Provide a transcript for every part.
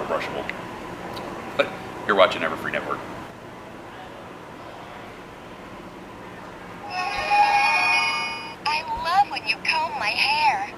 brushable. But you're watching Everfree Network. I love when you comb my hair.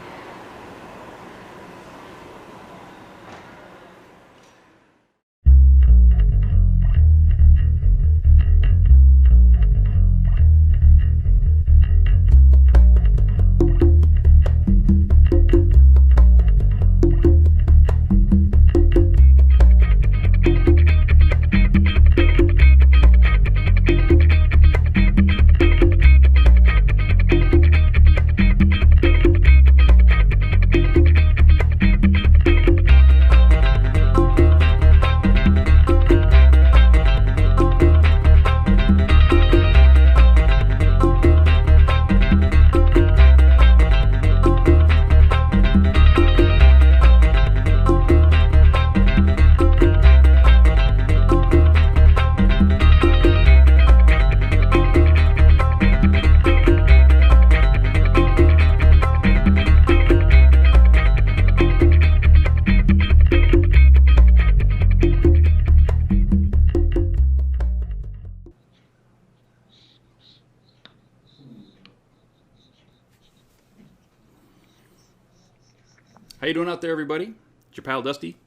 How you doing out there, everybody? It's your pal Dusty,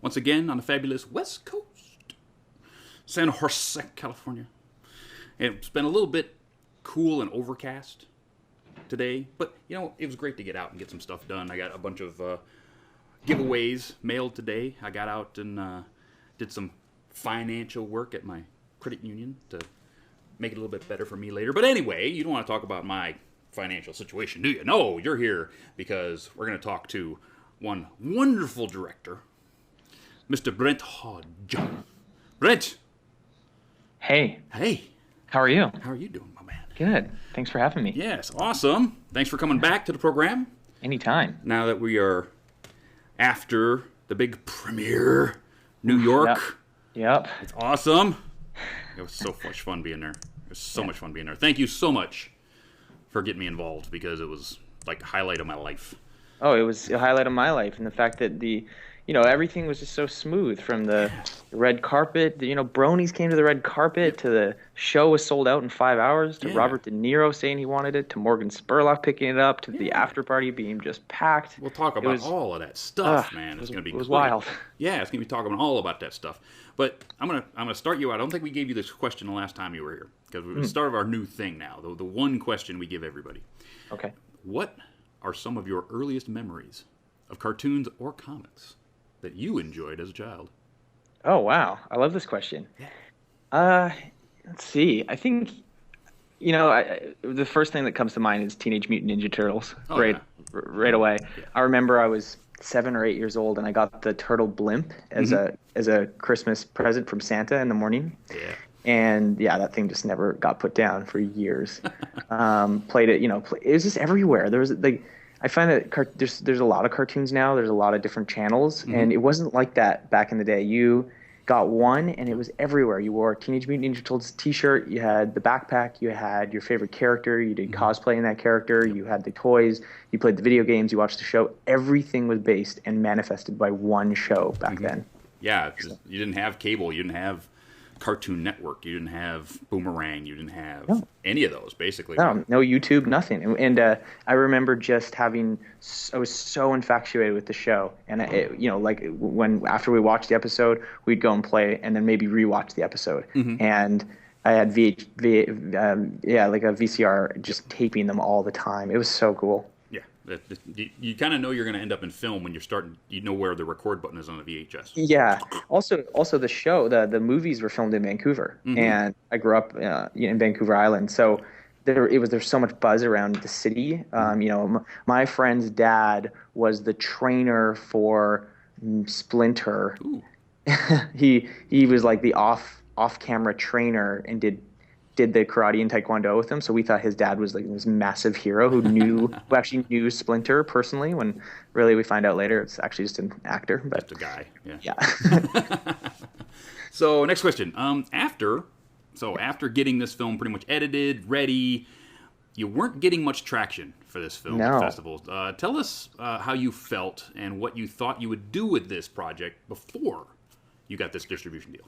once again on the fabulous West Coast, San Jose, California. And it's been a little bit cool and overcast today, but you know, it was great to get out and get some stuff done. I got a bunch of giveaways mailed today. I got out and did some financial work at my credit union to make it a little bit better for me later. But anyway, you don't want to talk about my financial situation, do you? No, you're here because we're going to talk to one wonderful director, Mr. Brent Hodge. Brent! Hey. Hey. How are you? How are you doing, my man? Good. Thanks for having me. Yes, awesome. Thanks for coming back to the program. Anytime. Now that we are after the big premiere, New York. Yep. It's awesome. It was so much fun being there. It was so much fun being there. Thank you so much for getting me involved, because it was like a highlight of my life. Oh, it was a highlight of my life, and the fact that everything was just so smooth, from the red carpet. Bronies came to the red carpet, to the show was sold out in 5 hours, to Robert De Niro saying he wanted it, to Morgan Spurlock picking it up, to the after party being just packed. We'll talk about all of that stuff, man. It's going to be It was wild. Yeah, it's going to be talking all about that stuff. But I'm gonna start you out. I don't think we gave you this question the last time you were here, because we're the start of our new thing now. The one question we give everybody. Okay. What are some of your earliest memories of cartoons or comics that you enjoyed as a child? Oh, wow. I love this question. Yeah. Let's see. I think, the first thing that comes to mind is Teenage Mutant Ninja Turtles. Right away. Yeah. I remember I was 7 or 8 years old, and I got the turtle blimp as a Christmas present from Santa in the morning. Yeah. And that thing just never got put down for years. Played it, it was just everywhere. There was I find that there's a lot of cartoons now. There's a lot of different channels, and it wasn't like that back in the day. You got one, and it was everywhere. You wore a Teenage Mutant Ninja Turtles t-shirt. You had the backpack. You had your favorite character. You did cosplay in that character. You had the toys. You played the video games. You watched the show. Everything was based and manifested by one show back then. Yeah, you didn't have cable. You didn't have Cartoon Network. You didn't have Boomerang. You didn't have any of those, basically. No YouTube, nothing. And I remember just I was so infatuated with the show. And after we watched the episode, we'd go and play, and then maybe rewatch the episode. And I had a VCR, just taping them all the time. It was so cool. You kind of know you're going to end up in film when you're starting. You know where the record button is on the VHS. Yeah. Also the show, the movies were filmed in Vancouver, and I grew up in Vancouver Island, so there's so much buzz around the city. My friend's dad was the trainer for Splinter. Ooh. He was like the off-camera trainer and did the karate and taekwondo with him, so we thought his dad was like this massive hero who actually knew Splinter personally, when really we find out later it's actually just an actor. But just a guy. Yeah. So next question. After getting this film pretty much edited, ready, you weren't getting much traction for this film at festivals. Tell us how you felt and what you thought you would do with this project before you got this distribution deal.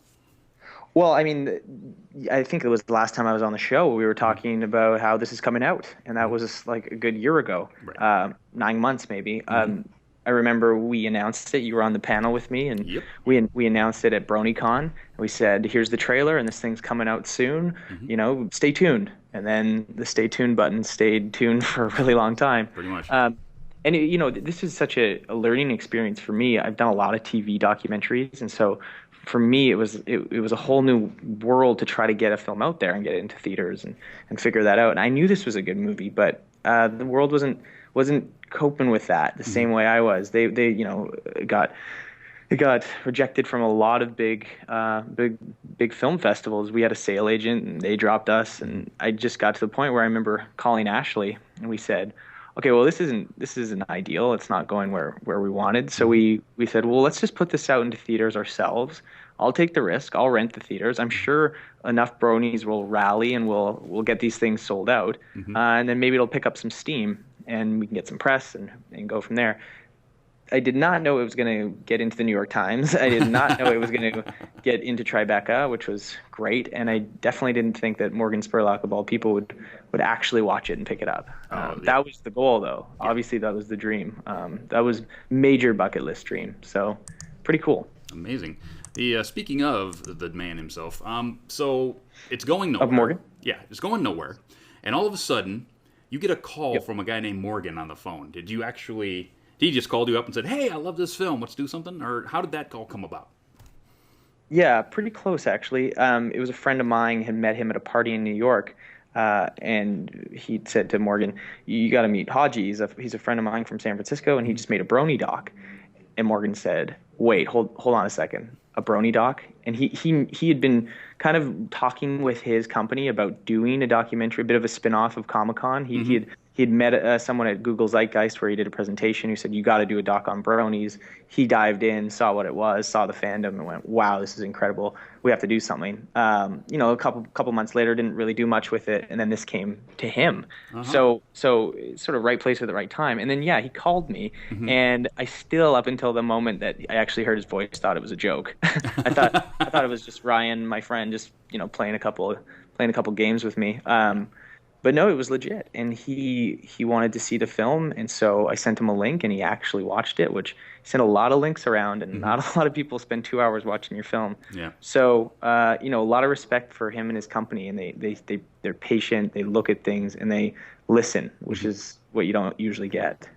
Well, I mean, I think it was the last time I was on the show. We were talking about how this is coming out, and that was like a good year ago, right. 9 months maybe. I remember we announced it. You were on the panel with me, and we announced it at BronyCon. We said, "Here's the trailer, and this thing's coming out soon. You know, stay tuned." And then the stay tuned button stayed tuned for a really long time. Pretty much. And you know, this is such a learning experience for me. I've done a lot of TV documentaries, and so for me, it was a whole new world to try to get a film out there and get it into theaters and figure that out. And I knew this was a good movie, but the world wasn't coping with that the same way I was. They you know it got rejected from a lot of big film festivals. We had a sale agent and they dropped us, and I just got to the point where I remember calling Ashley and we said, okay, well this isn't ideal. It's not going where we wanted. So we said, well, let's just put this out into theaters ourselves. I'll take the risk. I'll rent the theaters. I'm sure enough bronies will rally and we'll get these things sold out. And then maybe it'll pick up some steam and we can get some press and go from there. I did not know it was going to get into the New York Times. I did not know it was going to get into Tribeca, which was great. And I definitely didn't think that Morgan Spurlock, of all people, would actually watch it and pick it up. That was the goal, though. Yeah. Obviously, that was the dream. That was major bucket list dream. So pretty cool. Amazing. Speaking of the man himself, so it's going nowhere. Of Morgan? Yeah, it's going nowhere. And all of a sudden, you get a call from a guy named Morgan on the phone. Did he just called you up and said, hey, I love this film, let's do something? Or how did that call come about? Yeah, pretty close, actually. It was a friend of mine, had met him at a party in New York, and he said to Morgan, you got to meet Hodge. He's a friend of mine from San Francisco, and he just made a Brony doc. And Morgan said, wait, hold on a second, a Brony doc? And he had been kind of talking with his company about doing a documentary, a bit of a spin-off of Comic-Con. He had met someone at Google Zeitgeist where he did a presentation who said, you got to do a doc on bronies. He dived in, saw what it was, saw the fandom, and went, wow, this is incredible. We have to do something. You know, a couple months later, didn't really do much with it, and then this came to him. So sort of right place at the right time. And then, yeah, he called me, and I still, up until the moment that I actually heard his voice, thought it was a joke. I thought it was just Ryan, my friend, just, you know, playing a couple games with me. But no, it was legit, and he wanted to see the film, and so I sent him a link, and he actually watched it, which he sent a lot of links around, and not a lot of people spend 2 hours watching your film. Yeah. So, you know, a lot of respect for him and his company, and they're patient, they look at things, and they listen, which is what you don't usually get.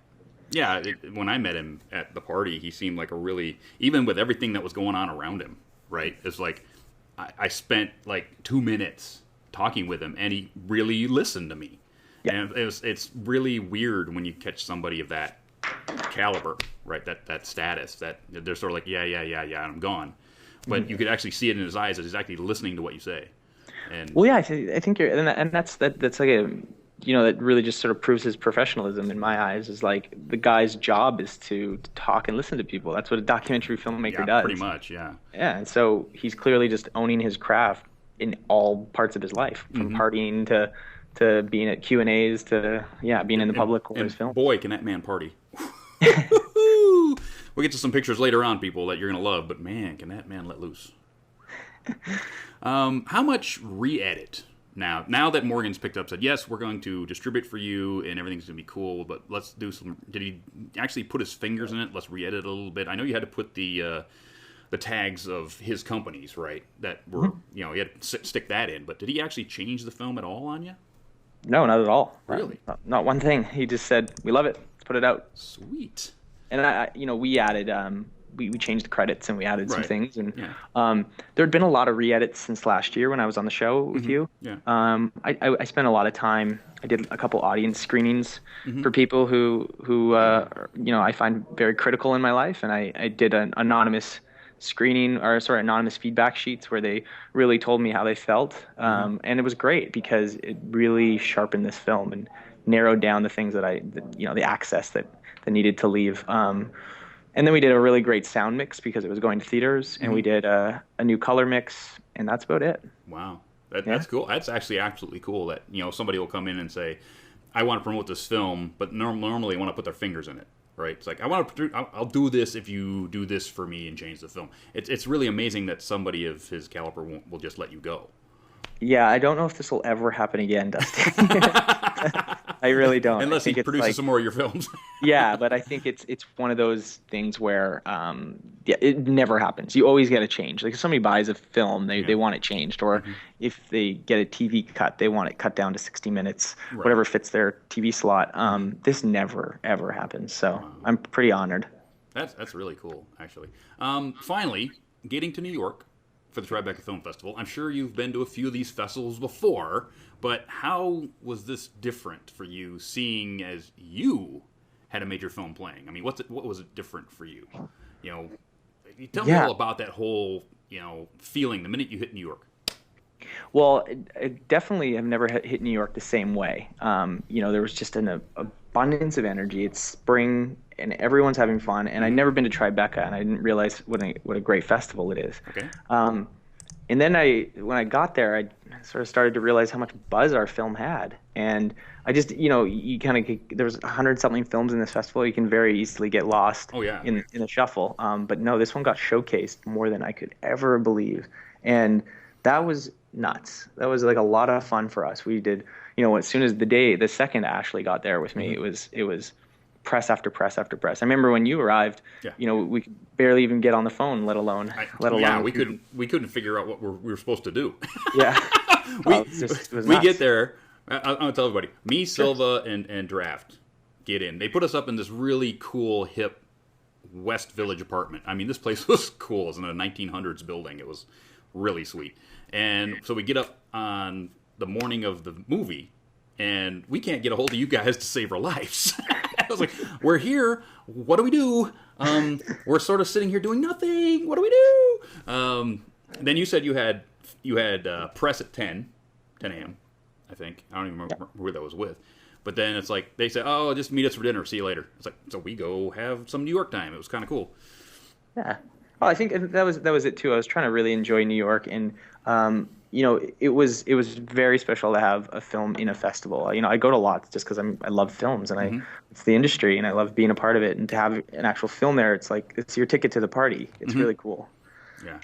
Yeah, when I met him at the party, he seemed like a really, even with everything that was going on around him, right? It's like, I spent like 2 minutes talking with him, and he really listened to me. Yeah. And it's really weird when you catch somebody of that caliber, right? That status, that they're sort of like, yeah, and I'm gone. But you could actually see it in his eyes that he's actually listening to what you say. And well, yeah, I think you're, and that's like a, you know, that really just sort of proves his professionalism in my eyes. Is like the guy's job is to talk and listen to people. That's what a documentary filmmaker does. Pretty much, yeah. Yeah, and so he's clearly just owning his craft in all parts of his life, from partying to being at Q&As to being in the public or his film. Boy, can that man party! We'll get to some pictures later on, people, that you're gonna love. But man, can that man let loose! How much re-edit now that Morgan's picked up, said yes, we're going to distribute for you and everything's gonna be cool, but let's do some. Did he actually put his fingers in it? Let's re-edit a little bit. I know you had to put the tags of his companies, right? That were, you know, he had to stick that in. But did he actually change the film at all on you? No, not at all. Really? Not one thing. He just said, we love it. Let's put it out. Sweet. And you know, we added, we changed the credits and we added some things. And there had been a lot of re-edits since last year when I was on the show with you. Yeah. I spent a lot of time. I did a couple audience screenings for people who you know, I find very critical in my life, and I did an anonymous anonymous feedback sheets where they really told me how they felt, and it was great because it really sharpened this film and narrowed down the things the access that needed to leave. And then we did a really great sound mix because it was going to theaters, and we did a new color mix, and that's about it. Wow. That's cool. That's actually absolutely cool that, somebody will come in and say, I want to promote this film, but normally they want to put their fingers in it, right? It's like, I'll do this if you do this for me and change the film. It's really amazing that somebody of his caliber will just let you go. Yeah, I don't know if this will ever happen again, Dusty. I really don't. Unless he produces some more of your films. Yeah, but I think it's one of those things where it never happens. You always get a change. Like if somebody buys a film, they want it changed, or if they get a TV cut, they want it cut down to 60 minutes, whatever fits their TV slot. This never ever happens. So I'm pretty honored. That's really cool, actually. Finally, getting to New York for the Tribeca Film Festival. I'm sure you've been to a few of these festivals before, but how was this different for you, seeing as you had a major film playing? I mean, what was it different for you? Tell me all about that whole, feeling the minute you hit New York. Well, I definitely have never hit New York the same way. There was just an abundance of energy. It's spring, and everyone's having fun. And I'd never been to Tribeca, and I didn't realize what a great festival it is. Okay. And then when I got there, I sort of started to realize how much buzz our film had. And I just, you kind of, there was 100-something films in this festival. You can very easily get lost in the shuffle. But no, this one got showcased more than I could ever believe. And that was nuts. That was like a lot of fun for us. We did, as soon as the second Ashley got there with me, it was press after press after press. I remember when you arrived, we could barely even get on the phone, let alone. We couldn't figure out what we were supposed to do. Yeah. We get there. I'm gonna tell everybody. Me, Silva, and Draft get in. They put us up in this really cool, hip West Village apartment. I mean, this place was cool. It was in a 1900s building. It was really sweet. And so we get up on the morning of the movie, and we can't get a hold of you guys to save our lives. I was like, we're here. What do we do? We're sort of sitting here doing nothing. What do we do? Then you said you had press at 10 a.m., I think. I don't even remember who that was with. But then it's like, they said, oh, just meet us for dinner. See you later. It's like, so we go have some New York time. It was kind of cool. Yeah. Well, I think that was it too. I was trying to really enjoy New York, and it was very special to have a film in a festival. I go to lots just because I love films, and it's the industry, and I love being a part of it. And to have an actual film there, it's like it's your ticket to the party. It's really cool. Yeah.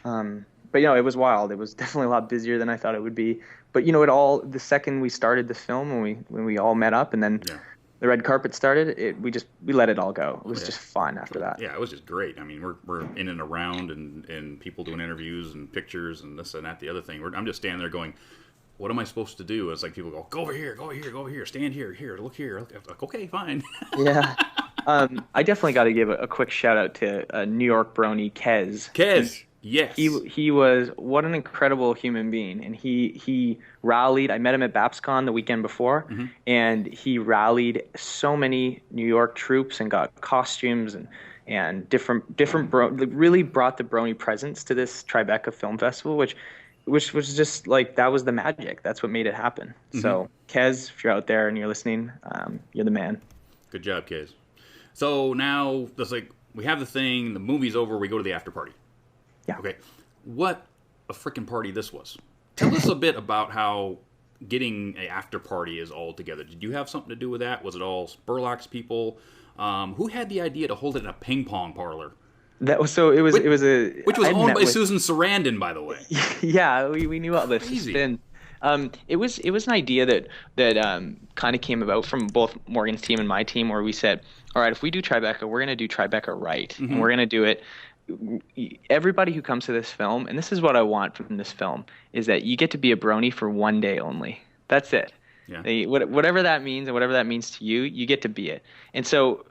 But it was wild. It was definitely a lot busier than I thought it would be. But the second we started the film, when we all met up, and then the red carpet started, we let it all go. It was just fun after that. Yeah, it was just great. I mean, we're in and around, and people doing interviews and pictures and this and that, the other thing. I'm just standing there going, what am I supposed to do? It's like people go over here, stand here, look here. Like, okay, fine. Yeah. I definitely got to give a quick shout out to New York Brony Kez. Yes. He was, what an incredible human being. And he rallied. I met him at BAPSCon the weekend before, and he rallied so many New York troops and got costumes and different really brought the Brony presence to this Tribeca Film Festival, which was just like, that was the magic. That's what made it happen. So Kez, if you're out there and you're listening, you're the man. Good job, Kez. So now it's like, we have the thing, the movie's over, we go to the after party. Yeah. Okay. What a freaking party this was. Tell us a bit about how getting an after party is all together. Did you have something to do with that? Was it all Spurlock's people? Who had the idea to hold it in a ping pong parlor? It was owned by Susan Sarandon, by the way. Yeah, we knew all this. Crazy. It was an idea that kind of came about from both Morgan's team and my team, where we said, all right, if we do Tribeca, we're going to do Tribeca right, and we're going to do it. Everybody who comes to this film, and this is what I want from this film, is that you get to be a Brony for one day only. That's it. Yeah. Whatever that means, and whatever that means to you, you get to be it. And so,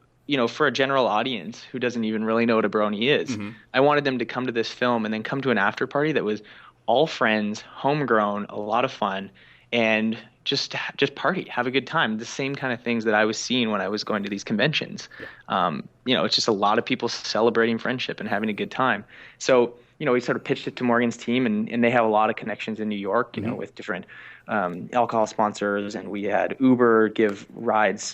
for a general audience who doesn't even really know what a Brony is, I wanted them to come to this film and then come to an after party that was all friends, homegrown, a lot of fun, and just party, have a good time. The same kind of things that I was seeing when I was going to these conventions. Yeah. It's just a lot of people celebrating friendship and having a good time. So we sort of pitched it to Morgan's team, and they have a lot of connections in New York, with different alcohol sponsors, and we had Uber give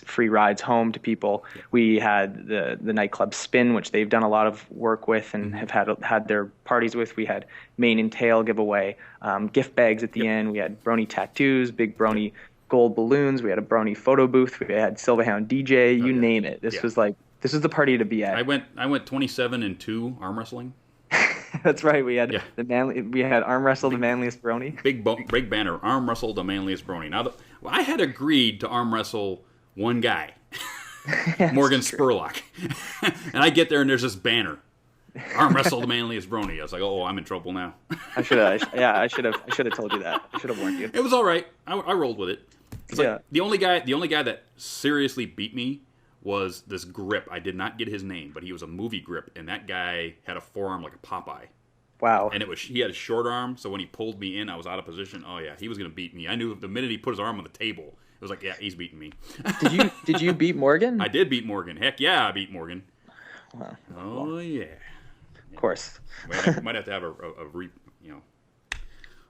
free rides home to people. Yeah. We had the nightclub Spin, which they've done a lot of work with and have had their parties with. We had Mane and Tail give away gift bags at the end. We had Brony tattoos, big Brony gold balloons. We had a Brony photo booth. We had Silverhound DJ. You name it. This was the party to be at. I went 27-2 arm wrestling. That's right. We had we had arm wrestle the manliest Brony. Big banner, arm wrestle the manliest Brony. Now, I had agreed to arm wrestle one guy, Morgan Spurlock, and I get there and there's this banner, arm wrestle the manliest Brony. I was like, oh, I'm in trouble now. I should have told you that. I should have warned you. It was all right. I rolled with it. It's like the only guy that seriously beat me was this grip. I did not get his name, but he was a movie grip, and that guy had a forearm like a Popeye. Wow. And he had a short arm, so when he pulled me in, I was out of position. Oh yeah, he was going to beat me. I knew the minute he put his arm on the table, it was like, yeah, he's beating me. Did you beat Morgan? I did beat Morgan. Heck yeah, I beat Morgan. Wow. Oh yeah. Of course. Might have to have a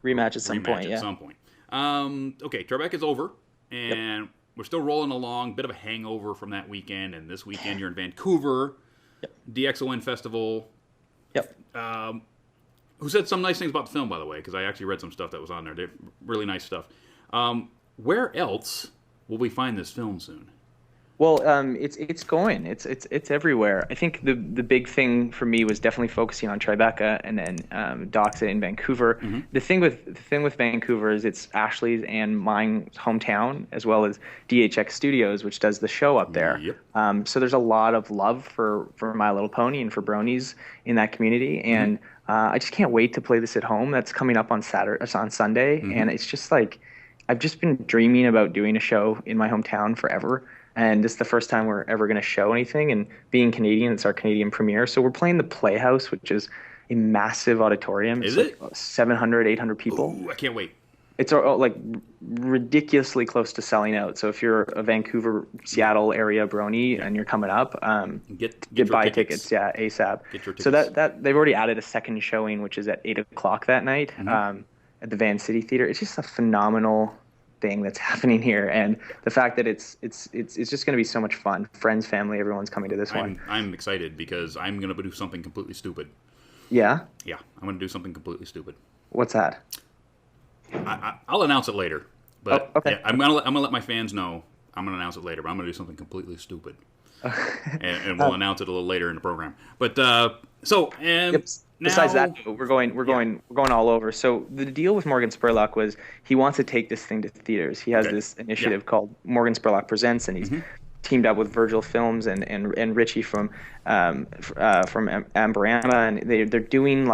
rematch at some point. At some point. Okay, Tribeca is over, and we're still rolling along. Bit of a hangover from that weekend, and this weekend you're in Vancouver. Yep. DXON Festival. Yep. Who said some nice things about the film, by the way, because I actually read some stuff that was on there. They're really nice stuff. Where else will we find this film soon? Well, it's going. It's everywhere. I think the big thing for me was definitely focusing on Tribeca and then Doxa in Vancouver. Mm-hmm. The thing with Vancouver is it's Ashley's and my hometown, as well as DHX Studios, which does the show up there. Yep. So there's a lot of love for My Little Pony and for Bronies in that community, and I just can't wait to play this at home. That's coming up on Sunday, and it's just like I've just been dreaming about doing a show in my hometown forever. And this is the first time we're ever going to show anything. And being Canadian, it's our Canadian premiere. So we're playing the Playhouse, which is a massive auditorium. Is it? Like 700, 800 people. Ooh, I can't wait. It's like ridiculously close to selling out. So if you're a Vancouver, Seattle area Brony and you're coming up, get buy tickets. Yeah, ASAP. Get your tickets. So that they've already added a second showing, which is at 8:00 that night at the Van City Theater. It's just a phenomenal thing that's happening here, and the fact that it's just going to be so much fun. Friends, family, everyone's coming to this one. I'm excited because I'm going to do something completely stupid. Yeah? Yeah, I'm going to do something completely stupid. What's that? I'll announce it later. But okay. Yeah, I'm gonna let my fans know. I'm going to announce it later, but I'm going to do something completely stupid. and we'll announce it a little later in the program. But besides that, we're going all over. So the deal with Morgan Spurlock was he wants to take this thing to theaters. He has this initiative called Morgan Spurlock Presents, and he's teamed up with Virgil Films and Richie from Amberama, and they're doing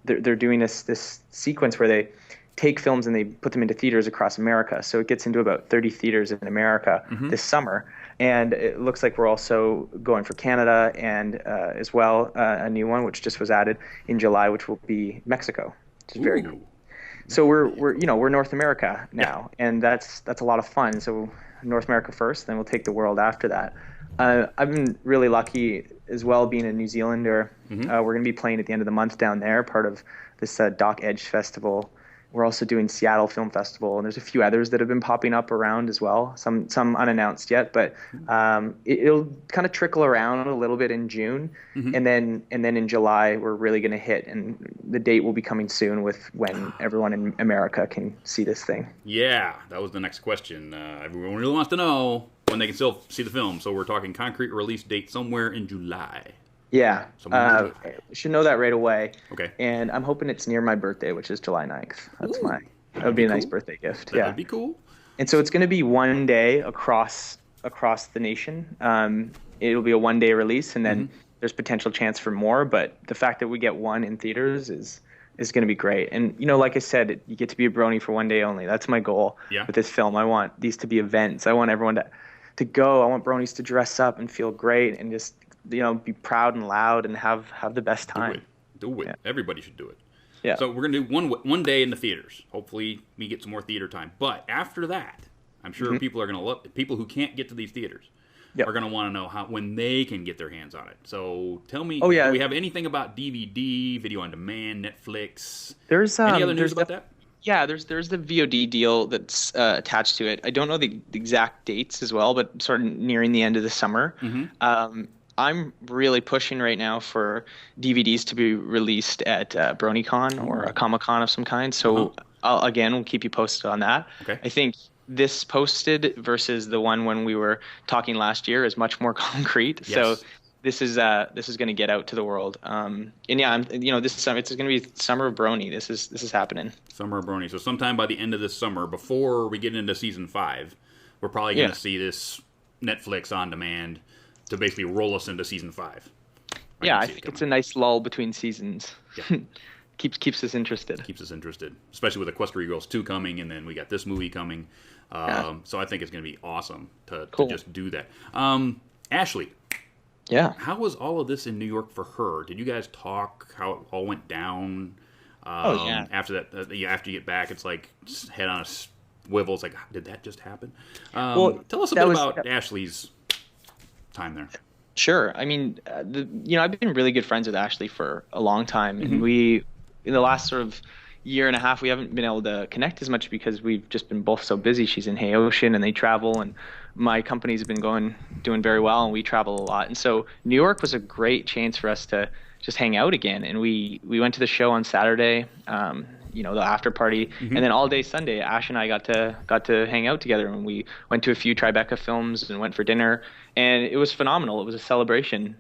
they're doing this sequence where they take films and they put them into theaters across America. So it gets into about 30 theaters in America this summer. And it looks like we're also going for Canada and as well a new one, which just was added in July, which will be Mexico, which is very cool. So we're North America now, and that's a lot of fun. So North America first, then we'll take the world after that. I've been really lucky as well, being a New Zealander. We're going to be playing at the end of the month down there, part of this Dock Edge Festival. We're also doing Seattle Film Festival, and there's a few others that have been popping up around as well. Some unannounced yet, but it'll kind of trickle around a little bit in June, and then in July we're really going to hit, and the date will be coming soon with when everyone in America can see this thing. Yeah, that was the next question. Everyone really wants to know when they can still see the film. So we're talking concrete release date somewhere in July. Yeah, should know that right away. Okay. And I'm hoping it's near my birthday, which is July 9th. That would be a nice birthday gift. That would be cool. And so it's going to be one day across the nation. It'll be a one-day release, and then there's potential chance for more. But the fact that we get one in theaters is going to be great. And like I said, you get to be a Brony for one day only. That's my goal with this film. I want these to be events. I want everyone to go. I want Bronies to dress up and feel great and just be proud and loud and have the best time. Do it. Yeah. Everybody should do it. Yeah. So we're gonna do one day in the theaters. Hopefully we get some more theater time. But after that, I'm sure people are gonna love people who can't get to these theaters. Yep. are going to want to know when they can get their hands on it. So tell me, Oh, yeah. do we have anything about DVD, video on demand, Netflix? There's any other news about that? Yeah, there's the VOD deal that's attached to it. I don't know the exact dates as well, but sort of nearing the end of the summer. I'm really pushing right now for DVDs to be released at BronyCon or a Comic-Con of some kind. So we'll keep you posted on that. Okay. I think this posted versus the one when we were talking last year is much more concrete. Yes. So this is going to get out to the world. And yeah, this summer it's going to be Summer of Brony. This is happening. Summer of Brony. So sometime by the end of this summer, before we get into season 5, we're probably going to see this Netflix on demand to basically roll us into season 5. I think it's a nice lull between seasons. Yeah. keeps us interested. Keeps us interested, especially with Equestria Girls 2 coming, and then we got this movie coming. So I think it's going to be awesome to just do that. Ashley. Yeah. How was all of this in New York for her? Did you guys talk how it all went down? After that, after you get back, it's like head on a swivel. It's like, did that just happen? Tell us a bit about Ashley's time there. Sure. I mean, I've been really good friends with Ashley for a long time, and we, in the last sort of year and a half, we haven't been able to connect as much because we've just been both so busy. She's in Haitian and they travel, and my company's been doing very well, and we travel a lot. And so New York was a great chance for us to just hang out again. And we went to the show on Saturday, the after party, and then all day Sunday, Ash and I got to hang out together, and we went to a few Tribeca films and went for dinner, and it was phenomenal. It was a celebration.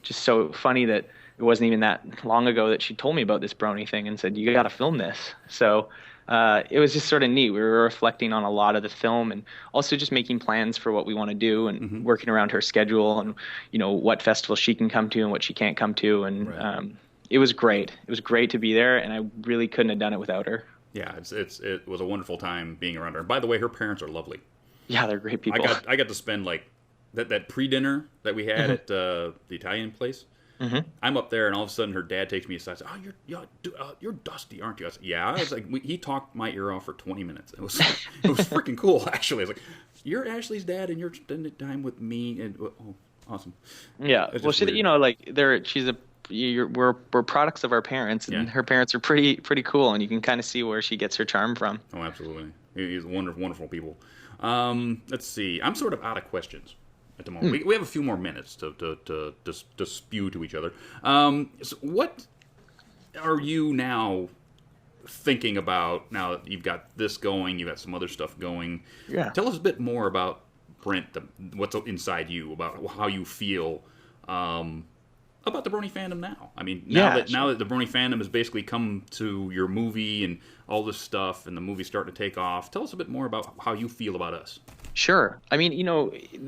Just so funny that it wasn't even that long ago that she told me about this Brony thing and said, you got to film this. So it was just sort of neat. We were reflecting on a lot of the film and also just making plans for what we want to do and working around her schedule and, what festivals she can come to and what she can't come to. And it was great. It was great to be there, and I really couldn't have done it without her. Yeah, it was a wonderful time being around her. And by the way, her parents are lovely. Yeah, they're great people. I got to spend like that pre-dinner that we had at the Italian place. I'm up there, and all of a sudden, her dad takes me aside. And says, you're Dusty, aren't you? I said, yeah. I was like, he talked my ear off for 20 minutes. It was freaking cool, actually. I was like, you're Ashley's dad, and you're spending time with me, and awesome. Yeah, well, we're products of our parents, and her parents are pretty cool, and you can kind of see where she gets her charm from. Oh, absolutely. He's wonderful, wonderful people. Let's see. I'm sort of out of questions at the moment. We have a few more minutes to spew to each other. So what are you now thinking about now that you've got this going, you've got some other stuff going? Yeah. Tell us a bit more about Brent, what's inside you, about how you feel about the Brony fandom now. I mean, now that the Brony fandom has basically come to your movie and all this stuff, and the movie's starting to take off, tell us a bit more about how you feel about us. Sure. I mean,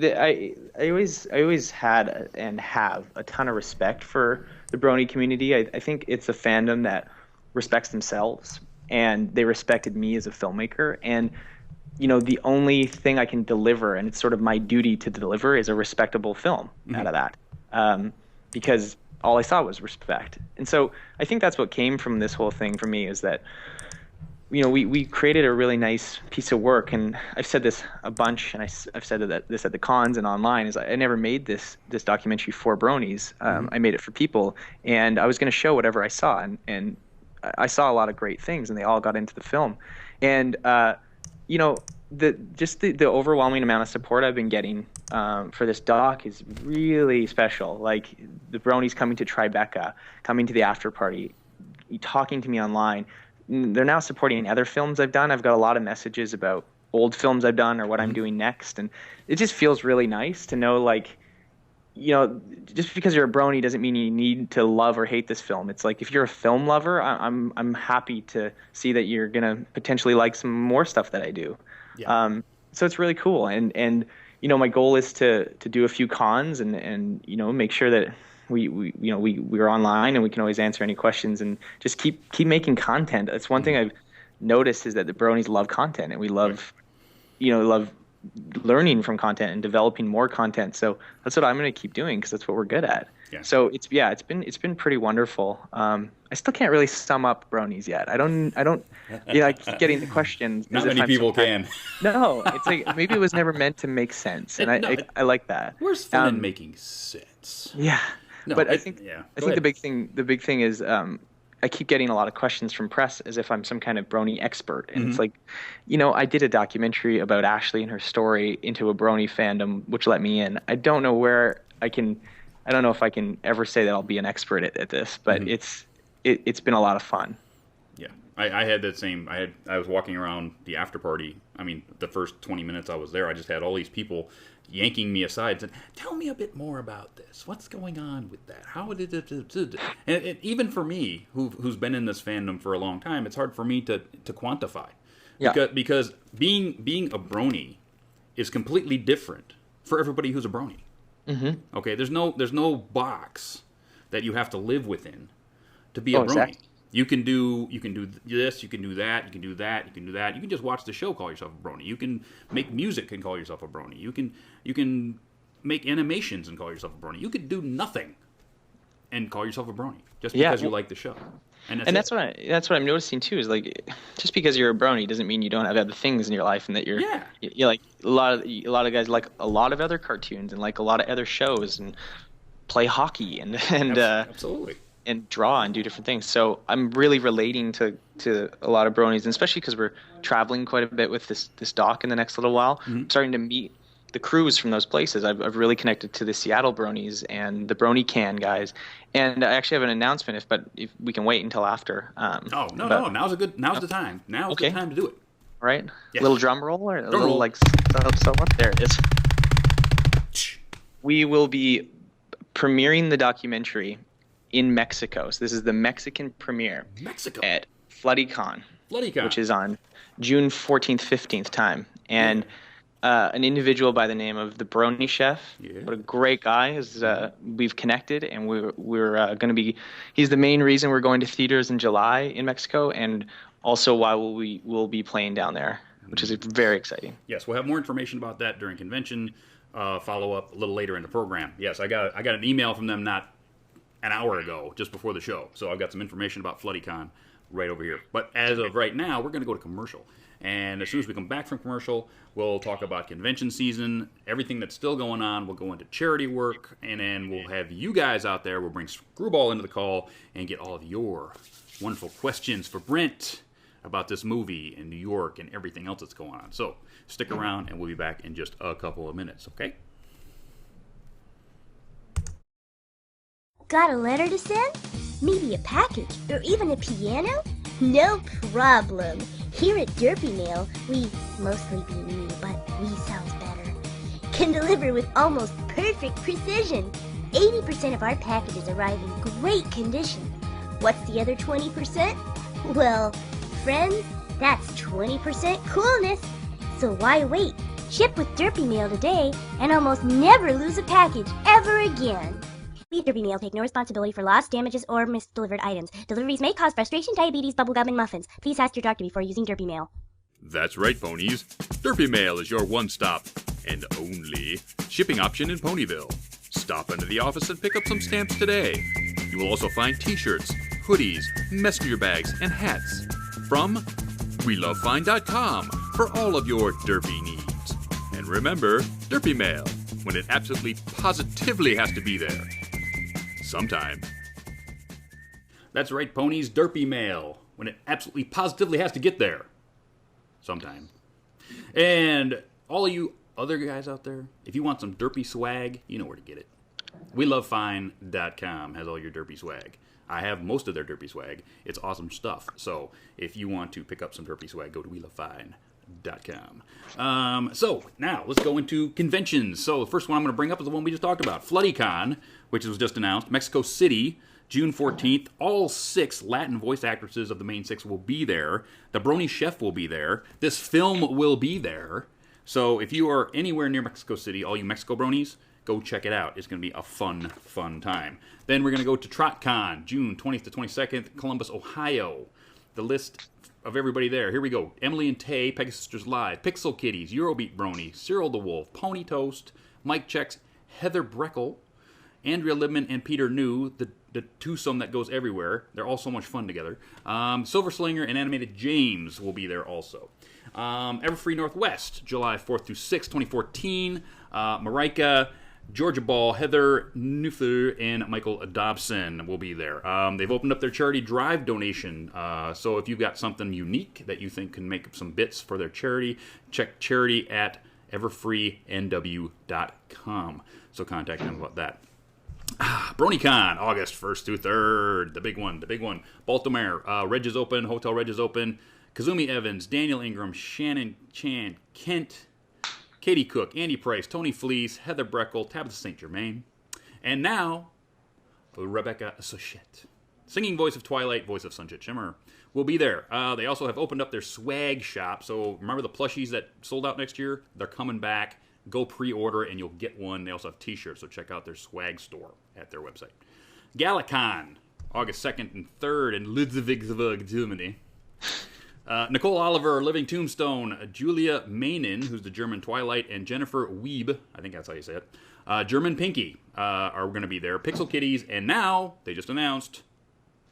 I always had and have a ton of respect for the Brony community. I think it's a fandom that respects themselves, and they respected me as a filmmaker. And the only thing I can deliver, and it's sort of my duty to deliver, is a respectable film out of that. Because all I saw was respect. And so I think that's what came from this whole thing for me, is that, we created a really nice piece of work. And I've said this a bunch, and I've said this at the cons and online, is I never made this documentary for Bronies. I made it for people, and I was going to show whatever I saw. And I saw a lot of great things, and they all got into the film. And, the overwhelming amount of support I've been getting for this doc is really special. Like the Bronies coming to Tribeca, coming to the after party, talking to me online. They're now supporting other films I've done. I've got a lot of messages about old films I've done or what I'm doing next, and it just feels really nice to know, like, just because you're a Brony doesn't mean you need to love or hate this film. It's like, if you're a film lover, I'm happy to see that you're gonna potentially like some more stuff that I do. Yeah. So it's really cool, and my goal is to do a few cons and make sure that we're online and we can always answer any questions and just keep making content. That's one thing I've noticed, is that the Bronies love content, and we love love learning from content and developing more content. So that's what I'm going to keep doing, because that's what we're good at. Yeah. So it's been pretty wonderful. I still can't really sum up Bronies yet. I don't I keep getting the question. Not many people can. No, it's like maybe it was never meant to make sense, and I like that. Where's fun in making sense? Yeah. No, but I think the big thing is I keep getting a lot of questions from press as if I'm some kind of Brony expert, and it's like, I did a documentary about Ashley and her story into a Brony fandom, which let me in. I don't know if I can ever say that I'll be an expert at this, but it's been a lot of fun. Yeah, I had that same. I was walking around the after party. I mean, the first 20 minutes I was there, I just had all these people yanking me aside and said, "Tell me a bit more about this. What's going on with that? How did it?" And even for me, who's been in this fandom for a long time, it's hard for me to quantify. Yeah. Because being a Brony is completely different for everybody who's a Brony. Mm-hmm. Okay, there's no box that you have to live within to be a Brony. Exactly. You can do this, you can do that, you can do that, you can do that. You can just watch the show, call yourself a Brony. You can make music and call yourself a Brony. You can make animations and call yourself a Brony. You could do nothing and call yourself a Brony just because you like the show. And that's what I'm noticing too, is like, just because you're a Brony doesn't mean you don't have other things in your life, and that you're like a lot of guys like a lot of other cartoons and like a lot of other shows and play hockey and absolutely. And draw and do different things. So I'm really relating to a lot of Bronies, and especially because we're traveling quite a bit with this doc in the next little while. I'm starting to meet the crews from those places. I've really connected to the Seattle Bronies and the Brony Can guys. And I actually have an announcement, if we can wait until after. No. Now's the time. Now's the time to do it. Right? Yeah. Little drum roll or a little like someone. There it is. We will be premiering the documentary in Mexico. So this is the Mexican premiere. At FloodyCon, which is on June 14th, 15th time. And an individual by the name of the Brony Chef, what a great guy, we've connected, and we're going to be. He's the main reason we're going to theaters in July in Mexico, and also why we'll be playing down there, which is very exciting. Yes, we'll have more information about that during convention. Follow up a little later in the program. Yes, I got an email from them not an hour ago, just before the show. So I've got some information about FloodyCon right over here. But as of right now, we're going to go to commercial. And as soon as we come back from commercial, we'll talk about convention season, everything that's still going on. We'll go into charity work, and then we'll have you guys out there. We'll bring Screwball into the call and get all of your wonderful questions for Brent about this movie in New York and everything else that's going on. So stick around, and we'll be back in just a couple of minutes, okay? Got a letter to send? Maybe a package, or even a piano? No problem. Here at Derpy Mail, we, mostly being me, but we sounds better, can deliver with almost perfect precision. 80% of our packages arrive in great condition. What's the other 20%? Well, friends, that's 20% coolness. So why wait? Ship with Derpy Mail today and almost never lose a package ever again. We at Derpy Mail take no responsibility for loss, damages, or misdelivered items. Deliveries may cause frustration, diabetes, bubblegum, and muffins. Please ask your doctor before using Derpy Mail. That's right, ponies. Derpy Mail is your one-stop and only shipping option in Ponyville. Stop into the office and pick up some stamps today. You will also find t-shirts, hoodies, messenger bags, and hats from WeLoveFine.com for all of your derpy needs. And remember, Derpy Mail, when it absolutely positively has to be there. Sometime. That's right, ponies. Derpy Mail, when it absolutely positively has to get there. Sometime. And all of you other guys out there, if you want some derpy swag, you know where to get it. WeLoveFine.com has all your derpy swag. I have most of their derpy swag. It's awesome stuff. So if you want to pick up some derpy swag, go to WeLoveFine.com. So now let's go into conventions. So the first one I'm going to bring up is the one we just talked about, FloodyCon, which was just announced, Mexico City, June 14th. All 6 Latin voice actresses of the main 6 will be there. The Brony Chef will be there. This film will be there. So if you are anywhere near Mexico City, all you Mexico Bronies, go check it out. It's going to be a fun, fun time. Then we're going to go to TrotCon, June 20th to 22nd, Columbus, Ohio. The list of everybody there. Here we go. Emily and Tay, Pegasus Live, Pixel Kitties, Eurobeat Brony, Cyril the Wolf, Pony Toast, Mike Checks, Heather Breckel, Andrea Libman and Peter New, the twosome that goes everywhere. They're all so much fun together. Silver Slinger and Animated James will be there also. Everfree Northwest, July 4th through 6th, 2014. MarineACU, Georgia Ball, Heather Nuther, and Michael Dobson will be there. They've opened up their charity drive donation. So if you've got something unique that you think can make some bits for their charity, check charity at everfreenw.com. So contact them about that. BronyCon, August 1st through 3rd. The big one. Baltimore. Reg is open. Hotel Reg is open. Kazumi Evans, Daniel Ingram, Shannon Chan, Kent, Katie Cook, Andy Price, Tony Fleece, Heather Breckel, Tabitha St. Germain. And now, Rebecca Sochette, singing voice of Twilight, voice of Sunset Shimmer, will be there. They also have opened up their swag shop. So remember the plushies that sold out next year? They're coming back. Go pre-order and you'll get one. They also have t-shirts, so check out their swag store at their website. Galacon, August 2nd and 3rd in Ludwigsburg, Germany. Nicole Oliver, Living Tombstone, Julia Mainin, who's the German Twilight, and Jennifer Wiebe, I think that's how you say it, German Pinkie, are going to be there. Pixel Kitties, and now, they just announced,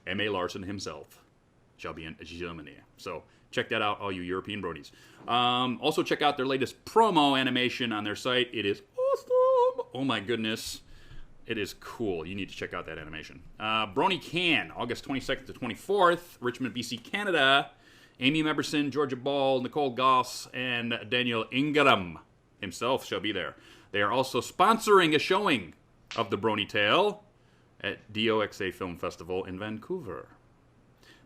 M.A. Larson himself shall be in Germany. So check that out, all you European bronies. Also check out their latest promo animation on their site. It is awesome. Oh my goodness. It is cool. You need to check out that animation. Brony Can, August 22nd to 24th, Richmond, BC, Canada. Amy Meberson, Georgia Ball, Nicole Goss, and Daniel Ingram himself shall be there. They are also sponsoring a showing of the Brony Tale at DOXA Film Festival in Vancouver.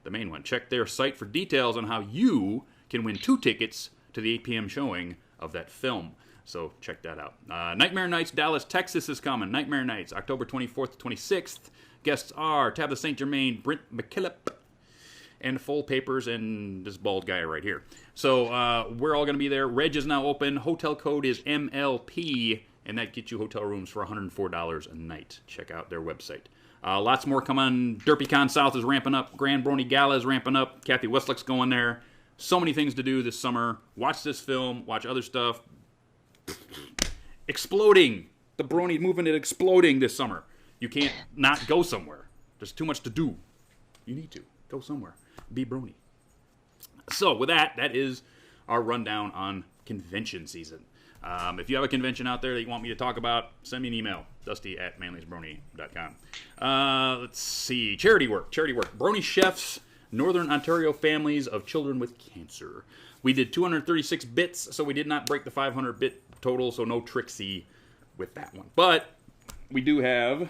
The main one. Check their site for details on how you can win 2 tickets to the 8 p.m. showing of that film. So check that out. Nightmare Nights Dallas, Texas is coming. Nightmare Nights, October 24th to 26th. Guests are Tabitha St. Germain, Brent McKillop, and Full Papers, and this bald guy right here. So we're all going to be there. Reg is now open. Hotel code is MLP, and that gets you hotel rooms for $104 a night. Check out their website. Lots more come on. DerpyCon South is ramping up. Grand Brony Gala is ramping up. Kathy Westlock's going there. So many things to do this summer. Watch this film. Watch other stuff. Exploding. The Brony movement is exploding this summer. You can't not go somewhere. There's too much to do. You need to. Go somewhere. Be Brony. So with that, that is our rundown on convention season. If you have a convention out there that you want me to talk about, send me an email, dusty@manlysbrony.com. Let's see. Charity work. Brony Chefs, Northern Ontario Families of Children with Cancer. We did 236 bits, so we did not break the 500-bit total, so no Trixie with that one. But we do have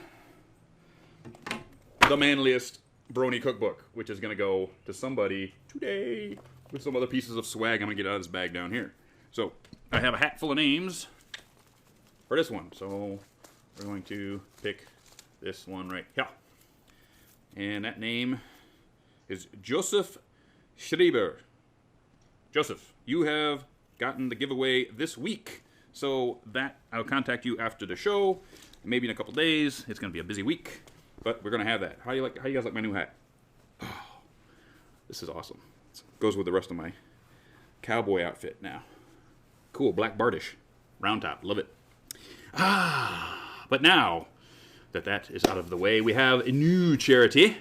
the manliest Brony cookbook, which is going to go to somebody today with some other pieces of swag I'm going to get out of this bag down here. So I have a hat full of names for this one. So we're going to pick this one right here. And that name is Joseph Schreiber. Joseph, you have gotten the giveaway this week. So that I'll contact you after the show, maybe in a couple days. It's going to be a busy week. But we're going to have that. How you guys like my new hat? Oh, this is awesome. It goes with the rest of my cowboy outfit now. Cool, black Bartish. Round top. Love it. But now that is out of the way, we have a new charity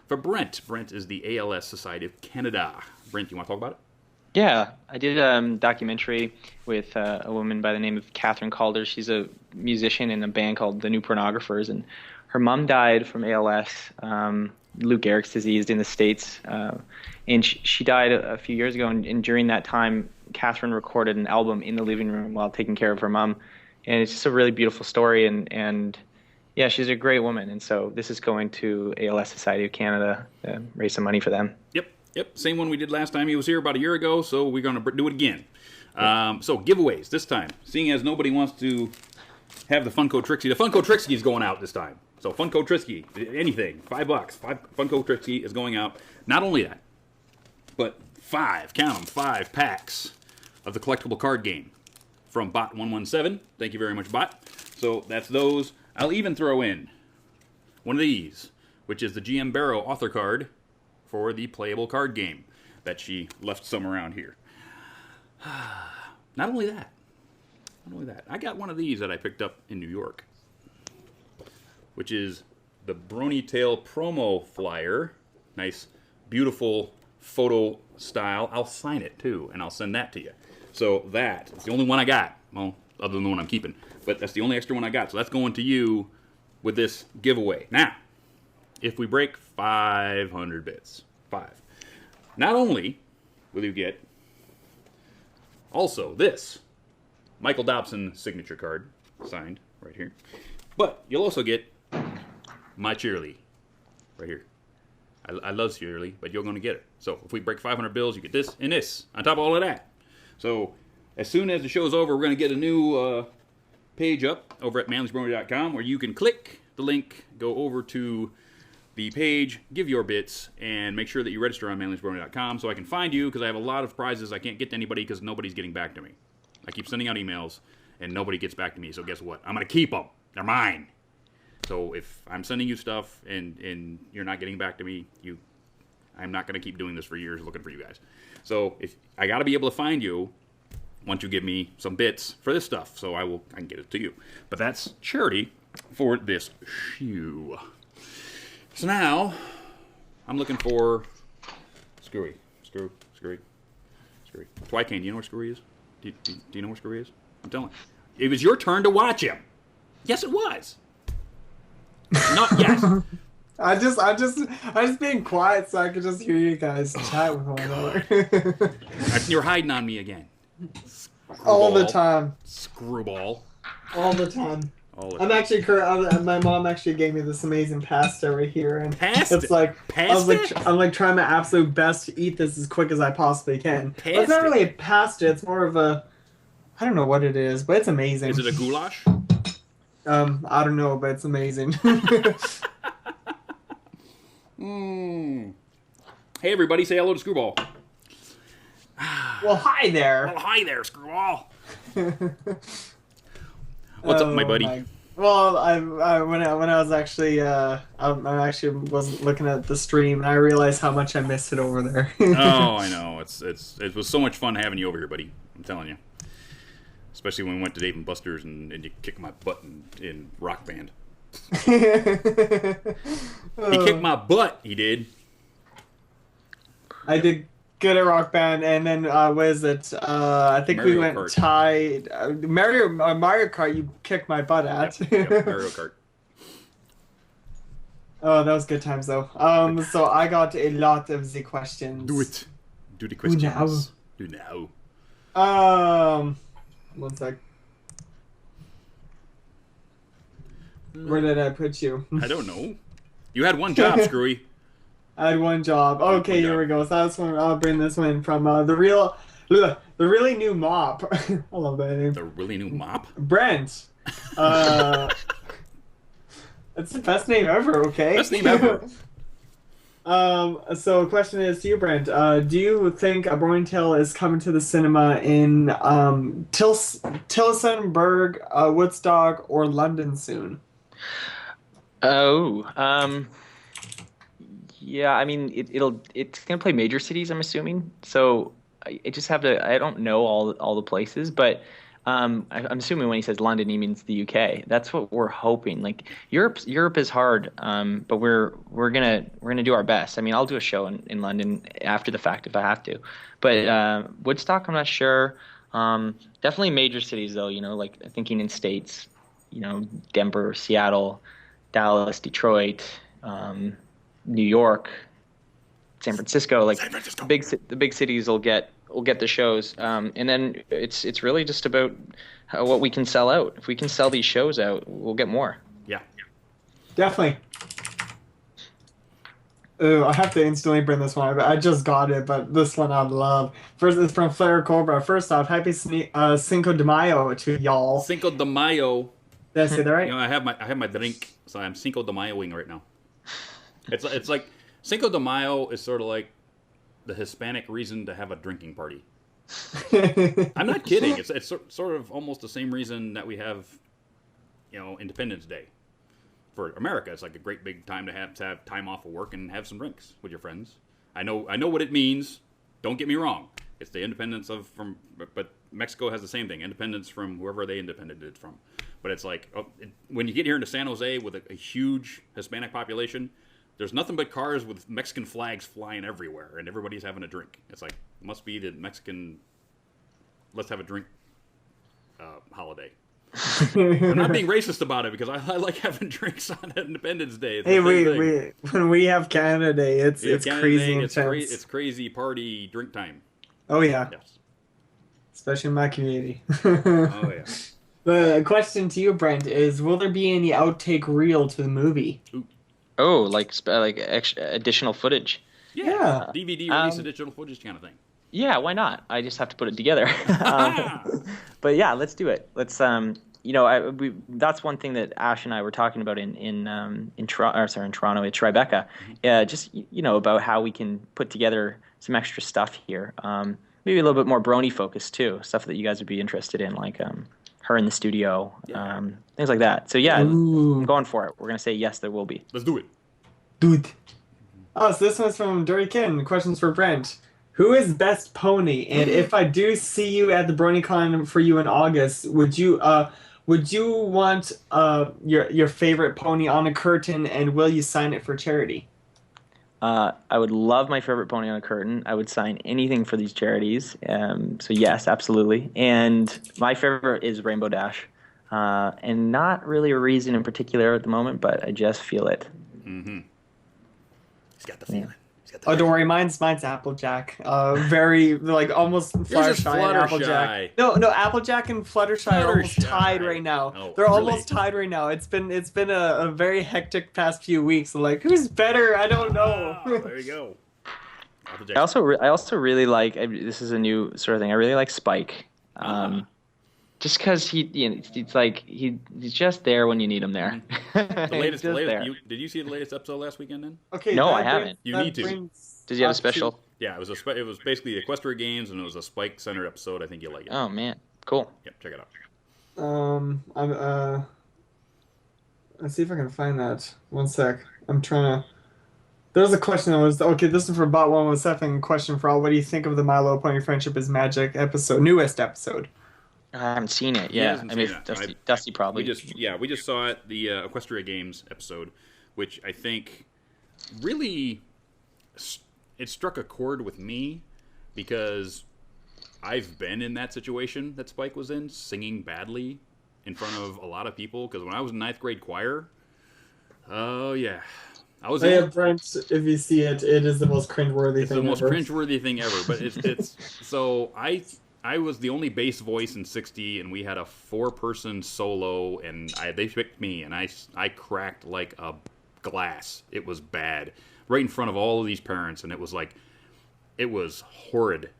for Brent. Brent is the ALS Society of Canada. Brent, you want to talk about it? Yeah, I did a documentary with a woman by the name of Catherine Calder. She's a musician in a band called The New Pornographers, and her mom died from ALS, Lou Gehrig's disease in the States, and she died a few years ago, and during that time, Catherine recorded an album in the living room while taking care of her mom, and it's just a really beautiful story, and yeah, she's a great woman, and so this is going to ALS Society of Canada, raise some money for them. Yep, same one we did last time. He was here about a year ago, so we're going to do it again. So giveaways this time. Seeing as nobody wants to have the Funko Trixie, the Funko Trixie is going out this time. So Funko Trixie, anything, $5. Funko Trixie is going out. Not only that, but 5 packs of the collectible card game from Bot117. Thank you very much, Bot. So that's those. I'll even throw in one of these, which is the GM Barrow author card for the playable card game that she left some around here. Not only that, I got one of these that I picked up in New York. which is the Brony Tail promo flyer. Nice, beautiful photo style. I'll sign it too, and I'll send that to you. So that's the only one I got. Well, other than the one I'm keeping. But that's the only extra one I got. So that's going to you with this giveaway. Now, if we break 500 bits, not only will you get also this Michael Dobson signature card, signed right here, but you'll also get my Cheerly right here. I love Cheerly, but you're going to get it. So if we break 500 bills, you get this and this on top of all of that. So as soon as the show's over, we're going to get a new page up over at manlysbrony.com where you can click the link, go over to the page, give your bits, and make sure that you register on manlysbrony.com so I can find you, because I have a lot of prizes I can't get to anybody because nobody's getting back to me. I keep sending out emails, and nobody gets back to me, so guess what? I'm going to keep them. They're mine. So if I'm sending you stuff and you're not getting back to me, I'm not going to keep doing this for years looking for you guys. So if I got to be able to find you once you give me some bits for this stuff, so I can get it to you. But that's charity for this shoe. So now, I'm looking for Screwy. Twykane, do you know where Screwy is? Do you know where Screwy is? I'm telling you. It was your turn to watch him. Yes, it was. Not yes. I just being quiet so I could just hear you guys chat with one another. You're hiding on me again. All the time. Screwball. All the time. I'm actually my mom actually gave me this amazing pasta right here, and it's like I'm like trying my absolute best to eat this as quick as I possibly can. But it's not really a pasta; it's more of a, I don't know what it is, but it's amazing. Is it a goulash? I don't know, but it's amazing. Hey everybody, say hello to Screwball. Well, hi there. Well, hi there, Screwball. What's up, my buddy? Well, when I was actually I actually wasn't looking at the stream, and I realized how much I missed it over there. Oh, I know. It was so much fun having you over here, buddy. I'm telling you. Especially when we went to Dave and Buster's and you kicked my butt in Rock Band. He kicked my butt. He did. I did good at Rock Band, and then what is it? I think Mario we went Kart. tied. Mario Kart. You kicked my butt at. Yep, Mario Kart. Oh, that was good times though. So I got a lot of the questions. Do it. Do the questions. now. Do now. 1 sec. Where did I put you? I don't know. You had one job, Screwy. I had one job. Okay, here we go. So that's one. I'll bring this one from the really new mop. I love that name. The really new mop. Brent. It's the best name ever. Okay. Best name ever. So, question is to you, Brent. Do you think A Brony Tale is coming to the cinema in Tillsonburg, Woodstock, or London soon? Yeah, I mean, it's gonna play major cities, I'm assuming. So I just have to. I don't know all the places, but I'm assuming when he says London, he means the UK. That's what we're hoping. Like Europe is hard, but we're gonna do our best. I mean, I'll do a show in London after the fact if I have to, but Woodstock, I'm not sure. Definitely major cities though. Like thinking in states. Denver, Seattle, Dallas, Detroit, New York, San Francisco. Like the big cities will get the shows, and then it's really just about what we can sell out. If we can sell these shows out, we'll get more. Yeah, definitely. Ooh, I have to instantly bring this one. I just got it, but this one I love. First, it's from Flare Cobra. First off, happy Cinco de Mayo to y'all. Cinco de Mayo. Did I say that right? I have my drink, so I'm Cinco de Mayoing right now. It's like Cinco de Mayo is sort of like the Hispanic reason to have a drinking party. I'm not kidding. It's sort of almost the same reason that we have, Independence Day. For America, it's like a great big time to have time off of work and have some drinks with your friends. I know what it means. Don't get me wrong. It's the independence but Mexico has the same thing. Independence from whoever they independed from. But it's like, when you get here into San Jose with a huge Hispanic population, there's nothing but cars with Mexican flags flying everywhere, and everybody's having a drink. It's like, it must be the Mexican, let's have a drink holiday. I'm not being racist about it, because I like having drinks on Independence Day. It's when we have Canada Day, it's Canada crazy Day, intense. It's crazy party drink time. Oh, yeah. Yes. Especially in my community. Oh, yeah. The question to you, Brent, is will there be any outtake reel to the movie? Ooh. Oh, like additional footage. Yeah. DVD release additional footage kind of thing. Yeah, why not? I just have to put it together. But yeah, let's do it. Let's that's one thing that Ash and I were talking about in Toronto at Tribeca. Just about how we can put together some extra stuff here. Maybe a little bit more Brony focused too, stuff that you guys would be interested in, like her in the studio, things like that. So yeah, I'm going for it. We're gonna say yes, there will be. Let's do it. Dude. Oh, so this one's from Dirty Ken. Questions for Brent. Who is best pony? And if I do see you at the BronyCon for you in August, would you want your favorite pony on a curtain, and will you sign it for charity? I would love my favorite pony on a curtain. I would sign anything for these charities. So yes, absolutely. And my favorite is Rainbow Dash. And not really a reason in particular at the moment, but I just feel it. Mm-hmm. He's got the feeling. Yeah. Oh, don't worry, mine's Applejack. Very almost Fluttershy and Applejack. No, Applejack and Fluttershy are almost tied right now. Oh, they're almost tied right now. It's been a very hectic past few weeks. Like, who's better? I don't know. There you go. I also really like. This is a new sort of thing. I really like Spike. Just because he's just there when you need him there. The latest. Did you see the latest episode last weekend then? Okay. No, I haven't. You need to. Does he have a special? Yeah, it was basically Equestria Games, and it was a Spike centered episode. I think you'll like it. Oh man, cool. Yep, check it out. Let's see if I can find that. One sec. I'm trying to. There's a question that was okay. This is for Bot 117. Question for all. What do you think of the My Little Pony Friendship is Magic newest episode? I haven't seen it. Yeah, I mean, Dusty probably. We just saw it. The Equestria Games episode, which I think really it struck a chord with me, because I've been in that situation that Spike was in, singing badly in front of a lot of people. Because when I was in 9th grade choir, oh yeah, I was. Brent, if you see it, it is the most cringeworthy thing ever. It's the most cringeworthy thing ever. But it's so I was the only bass voice in 60, and we had a 4-person solo, and they picked me, and I cracked like a glass. It was bad, right in front of all of these parents, and it was horrid,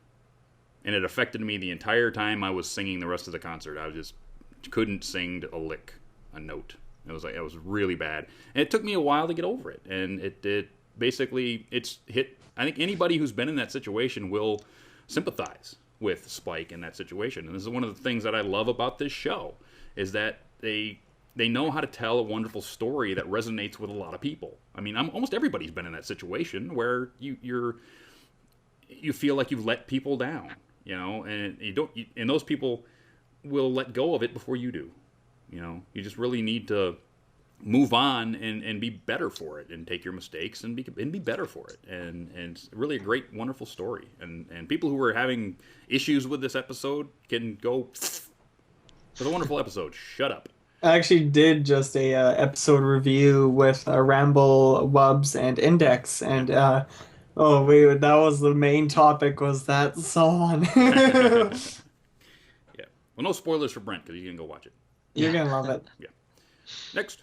and it affected me the entire time I was singing the rest of the concert. I just couldn't sing a note. It was really bad, and it took me a while to get over it, and it basically it's hit. I think anybody who's been in that situation will sympathize with Spike in that situation. And this is one of the things that I love about this show, is that they know how to tell a wonderful story that resonates with a lot of people. I mean, almost everybody's been in that situation where you feel like you've let people down, and and those people will let go of it before you do. You just really need to move on and be better for it, and take your mistakes and be better for it. And it's really a great, wonderful story. And people who are having issues with this episode can go. It's a wonderful episode. Shut up. I actually did just a episode review with Ramble, Wubs, and Index, and that was the main topic, was that song. Yeah. Well, no spoilers for Brent, because you can go watch it. You're gonna love it. Yeah. Next.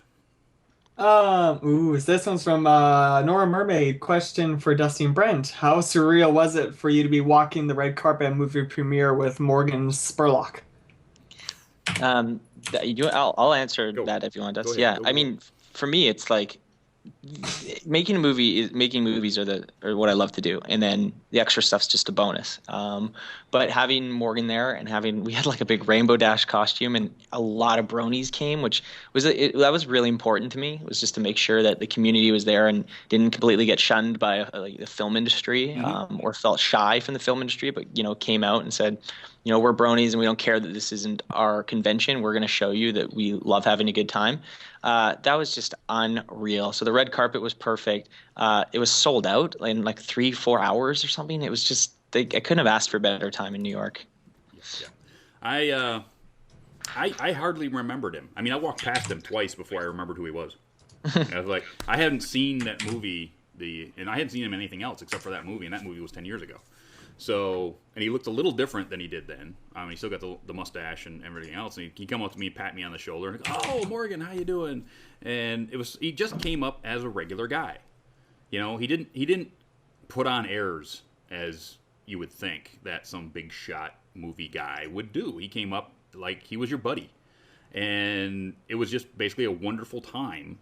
This one's from Nora Mermaid. Question for Dusty and Brent. How surreal was it for you to be walking the red carpet at movie premiere with Morgan Spurlock? I'll answer that if you want, Dusty. Yeah, I mean, for me, it's like making movies are what I love to do, and then the extra stuff's just a bonus. But having Morgan there and we had like a big Rainbow Dash costume, and a lot of bronies came, which was that was really important to me. It was just to make sure that the community was there and didn't completely get shunned by like the film industry, or felt shy from the film industry, but came out and said, we're bronies and we don't care that this isn't our convention. We're going to show you that we love having a good time. That was just unreal. So the red carpet was perfect. It was sold out in like 3-4 hours or something. It was just, I couldn't have asked for a better time in New York. Yeah. I hardly remembered him. I mean, I walked past him twice before I remembered who he was. I was like, I hadn't seen that movie, and I hadn't seen him in anything else except for that movie, and that movie was 10 years ago. So, and he looked a little different than he did then. He still got the mustache and everything else. And he come up to me, pat me on the shoulder, and go, "Oh, Morgan, how you doing?" And he just came up as a regular guy. He didn't put on airs as you would think that some big shot movie guy would do. He came up like he was your buddy, and it was just basically a wonderful time.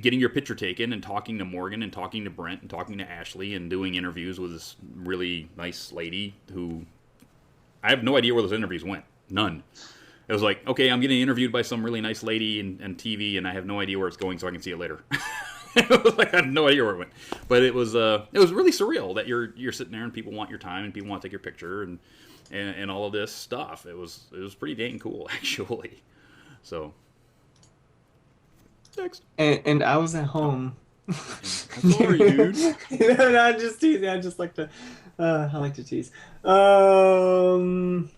Getting your picture taken and talking to Morgan and talking to Brent and talking to Ashley and doing interviews with this really nice lady who I have no idea where those interviews went. None. It was like, okay, I'm getting interviewed by some really nice lady and TV, and I have no idea where it's going, so I can see it later. It was like I had no idea where it went. But it was really surreal that you're sitting there and people want your time and people want to take your picture and all of this stuff. It was pretty dang cool, actually. So. Next. And I was at home. Sorry, dude. No, I'm just teasing. I just like to. I like to tease. Pardon.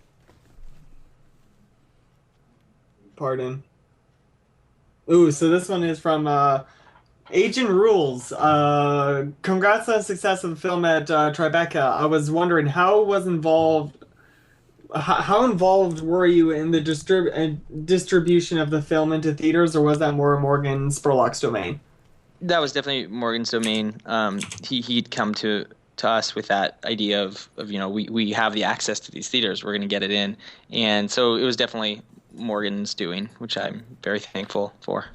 Ooh, so this one is from Agent Rules. Congrats on the success of the film at Tribeca. I was wondering how involved were you in the distribution of the film into theaters, or was that more Morgan Spurlock's domain? That was definitely Morgan's domain. He'd come to us with that idea of we have the access to these theaters, we're going to get it in, and so it was definitely Morgan's doing, which I'm very thankful for.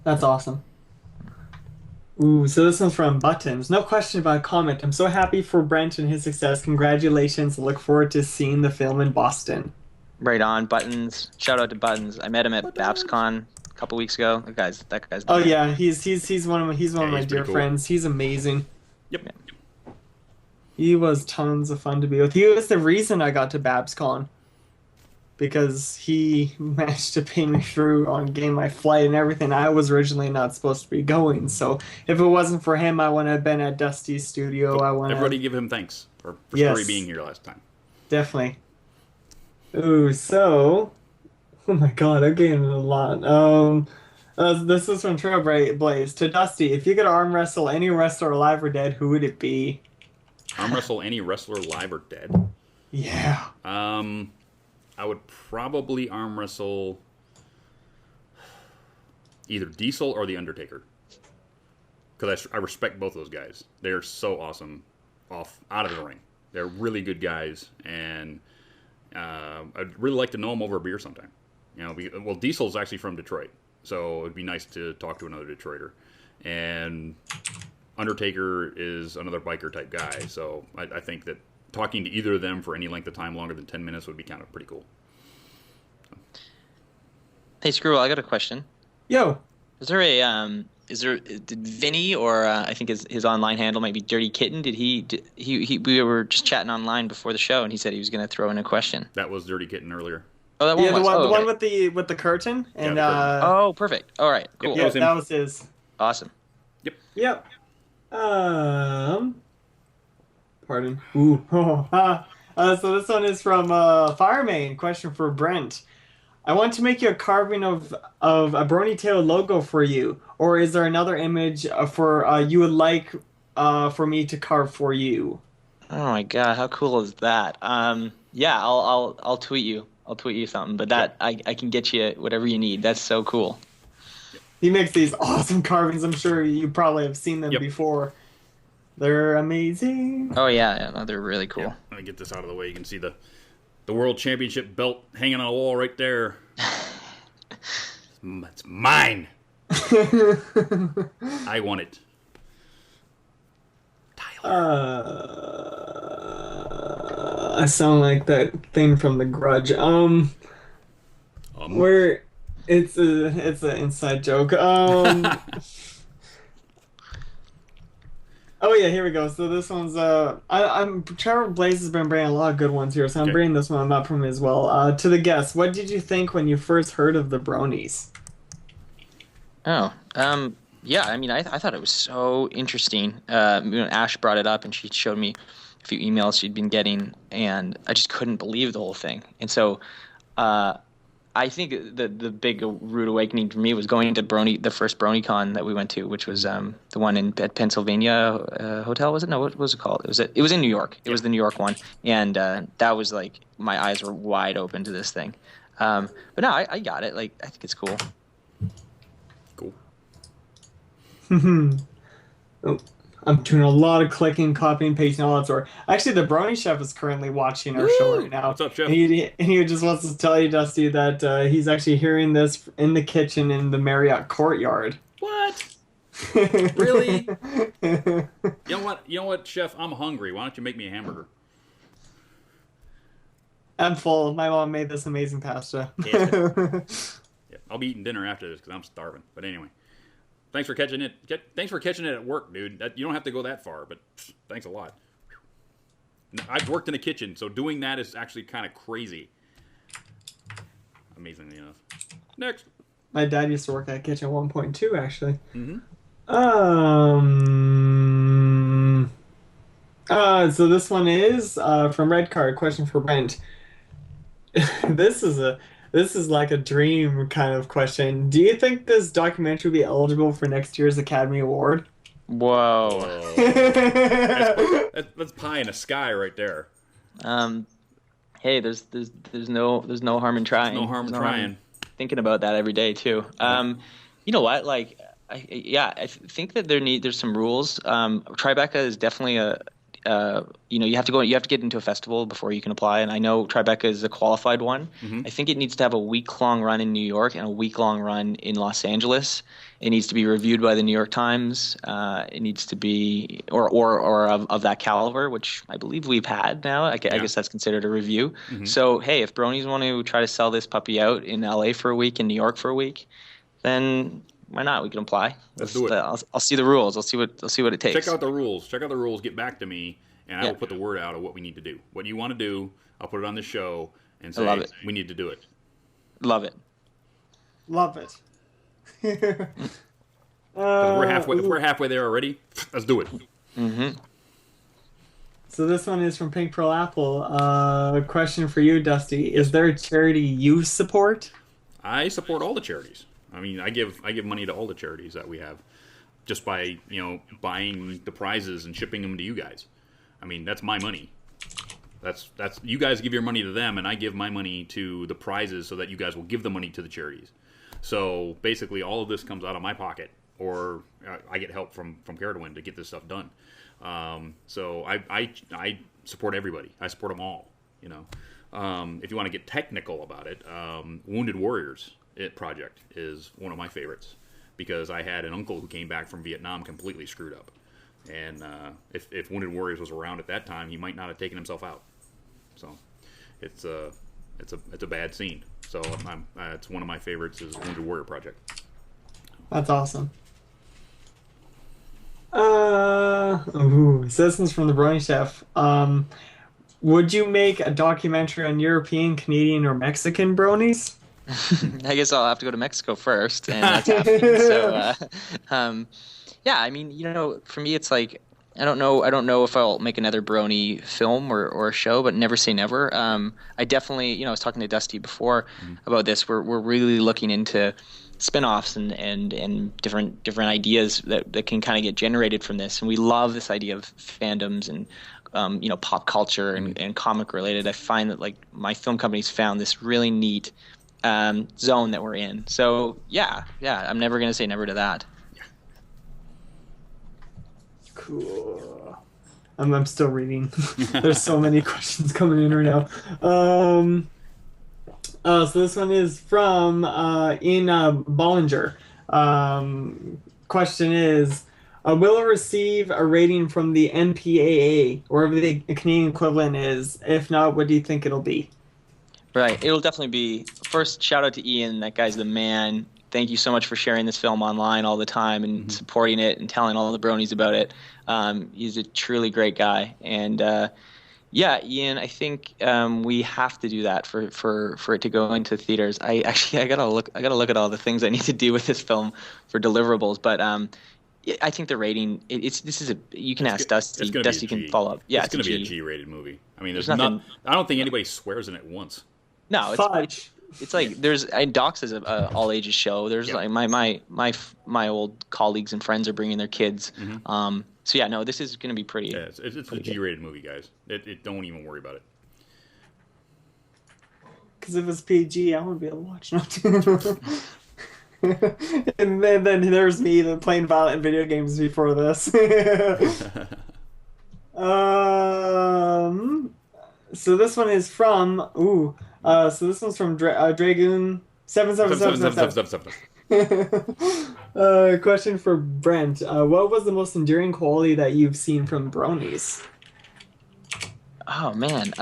That's awesome. Ooh, so this one's from Buttons. No question about a comment. I'm so happy for Brent and his success. Congratulations. Look forward to seeing the film in Boston. Right on, Buttons. Shout out to Buttons. I met him at BabsCon a couple weeks ago. That guy's. Oh yeah, he's one of my dear friends. He's amazing. Yep. He was tons of fun to be with. He was the reason I got to BabsCon, because he managed to pay me through on getting my flight and everything. I was originally not supposed to be going, so if it wasn't for him, I wouldn't have been at Dusty's studio. Everybody give him thanks for yes, being here last time. Definitely. Ooh, so... Oh my god, I'm getting a lot. This is from Trailblaze. To Dusty, if you could arm wrestle any wrestler alive or dead, who would it be? Arm wrestle any wrestler alive or dead? Yeah. I would probably arm wrestle either Diesel or The Undertaker. Because I respect both of those guys. They're so awesome out of the ring. They're really good guys, and I'd really like to know them over a beer sometime. Well, Diesel's actually from Detroit, so it'd be nice to talk to another Detroiter. And Undertaker is another biker type guy, so I think that talking to either of them for any length of time longer than 10 minutes would be kind of pretty cool. Hey, Screwball, I got a question. Yo. Did Vinny, or I think his online handle might be Dirty Kitten, we were just chatting online before the show, and he said he was going to throw in a question. That was Dirty Kitten earlier. Oh, that one was? The one with the curtain. And curtain. Oh, perfect. All right, cool. Yeah, that was his. Awesome. Yep. Pardon. Ooh. So this one is from Firemain. Question for Brent. I want to make you a carving of a Brony Tail logo for you, or is there another image for you would like for me to carve for you? Oh my god, how cool is that? Yeah, I'll tweet you. I'll tweet you something, but that I can get you whatever you need. That's so cool. He makes these awesome carvings. I'm sure you probably have seen them before. They're amazing. Oh yeah, no, they're really cool. Yeah. Let me get this out of the way. You can see the World Championship belt hanging on the wall right there. It's mine. I want it. I sound like that thing from The Grudge. Where it's an inside joke. Oh yeah, here we go. So this one's Trevor Blaze has been bringing a lot of good ones here, so I'm bringing this one up from him as well. To the guests, what did you think when you first heard of the Bronies? Oh, yeah. I mean, I thought it was so interesting. Ash brought it up, and she showed me a few emails she'd been getting, and I just couldn't believe the whole thing. And so, I think the big rude awakening for me was going to the first BronyCon that we went to, which was the one at Pennsylvania Hotel. Was it? No, what was it called? It was in New York. It was the New York one, and that was like my eyes were wide open to this thing. But no, I got it. Like, I think it's cool. Cool. Oh, I'm doing a lot of clicking, copying, pasting, all that sort. Actually, the Brony Chef is currently watching our show right now. What's up, Chef? And he just wants to tell you, Dusty, that he's actually hearing this in the kitchen in the Marriott courtyard. What? Really? You know what, Chef? I'm hungry. Why don't you make me a hamburger? I'm full. My mom made this amazing pasta. Yeah, I'll be eating dinner after this because I'm starving. But anyway. Thanks for catching it. Thanks for catching it at work, dude. You don't have to go that far, but thanks a lot. I've worked in a kitchen, so doing that is actually kind of crazy. Amazingly enough. Next. My dad used to work at Kitchen 1.2, actually. Mm-hmm. So this one is from Red Card. Question for Brent. This is like a dream kind of question. Do you think this documentary will be eligible for next year's Academy Award? Whoa. That's pie in the sky right there. Hey, there's no harm in trying. No harm in trying. Thinking about that every day too. You know what? Like, I think that there's some rules. Tribeca is definitely you have to get into a festival before you can apply, and I know Tribeca is a qualified one. Mm-hmm. I think it needs to have a week-long run in New York and a week-long run in Los Angeles. It needs to be reviewed by the New York Times. It needs to be or of that caliber, which I believe we've had now. I guess that's considered a review. Mm-hmm. So hey, if Bronies want to try to sell this puppy out in LA for a week, in New York for a week, then why not? We can apply. Let's do it. I'll see the rules. I'll see what it takes. Check out the rules. Get back to me, and I will put the word out of what we need to do. What you want to do, I'll put it on the show and say we need to do it. Love it. Love it. We're halfway there already. Let's do it. Mm-hmm. So this one is from Pink Pearl Apple. A question for you, Dusty. Is there a charity you support? I support all the charities. I mean, I give money to all the charities that we have, just by buying the prizes and shipping them to you guys. I mean, that's my money. That's you guys give your money to them, and I give my money to the prizes so that you guys will give the money to the charities. So basically, all of this comes out of my pocket, or I get help from Carradwin to get this stuff done. So I support everybody. I support them all. If you want to get technical about it, Wounded Warriors project is one of my favorites, because I had an uncle who came back from Vietnam completely screwed up, and if Wounded Warriors was around at that time, he might not have taken himself out. So it's a bad scene. So it's one of my favorites is Wounded Warrior project. That's awesome. Citizens from the Brony Chef. Would you make a documentary on European, Canadian, or Mexican bronies? I guess I'll have to go to Mexico first, and that's happening. So, yeah, I mean, for me, it's like I don't know if I'll make another Brony film or a show, but never say never. I definitely, I was talking to Dusty before about this. We're really looking into spin-offs and different ideas that can kind of get generated from this, and we love this idea of fandoms and pop culture and comic related. I find that like my film company's found this really neat zone that we're in. So yeah, I'm never gonna say never to that. Cool. I'm still reading. There's so many questions coming in right now. So this one is from Ian Bollinger. Question is, will it receive a rating from the NPAA, or whatever the Canadian equivalent is? If not, what do you think it'll be? Right. It'll definitely be. First, shout out to Ian. That guy's the man. Thank you so much for sharing this film online all the time and supporting it and telling all the bronies about it. He's a truly great guy. And yeah, Ian, I think we have to do that for it to go into theaters. I gotta look at all the things I need to do with this film for deliverables. But I think the rating. You can ask Dusty. Dusty can follow up. Yeah, it's going to be a G-rated movie. I mean, there's nothing. I don't think anybody swears in it once. No, it's like there's Docs is a all ages show. There's like my old colleagues and friends are bringing their kids. So yeah, no, this is going to be pretty. Yeah, it's a G-rated movie, guys. Don't even worry about it. Because if it's PG, I won't be able to watch it. And then there's me playing violent video games before this. So this one is from so this one's from Dragoon 77777. Question for Brent. What was the most enduring quality that you've seen from Bronies? Oh man,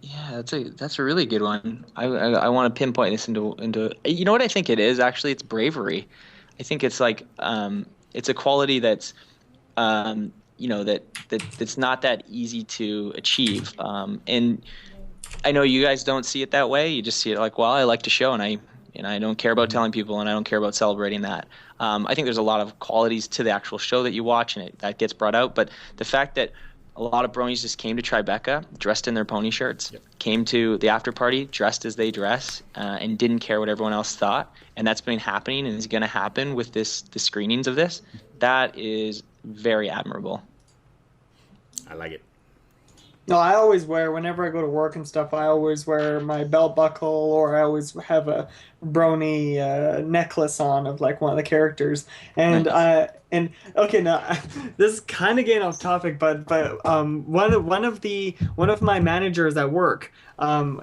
yeah, that's a really good one. I want to pinpoint this into you know what I think it is actually. It's bravery. I think it's like it's a quality that's that's not that easy to achieve. And I know you guys don't see it that way. You just see it like, well, I like to show, and I don't care about telling people, and I don't care about celebrating that. I think there's a lot of qualities to the actual show that you watch, and that gets brought out. But the fact that a lot of bronies just came to Tribeca dressed in their pony shirts, came to the after party dressed as they dress, and didn't care what everyone else thought, and that's been happening and is going to happen with the screenings of this. That is very admirable. I like it. No, I always wear, whenever I go to work and stuff, I always wear my belt buckle, or I always have a brony necklace on of like one of the characters. And nice. Okay, now this is kind of getting off topic, but one of my managers at work,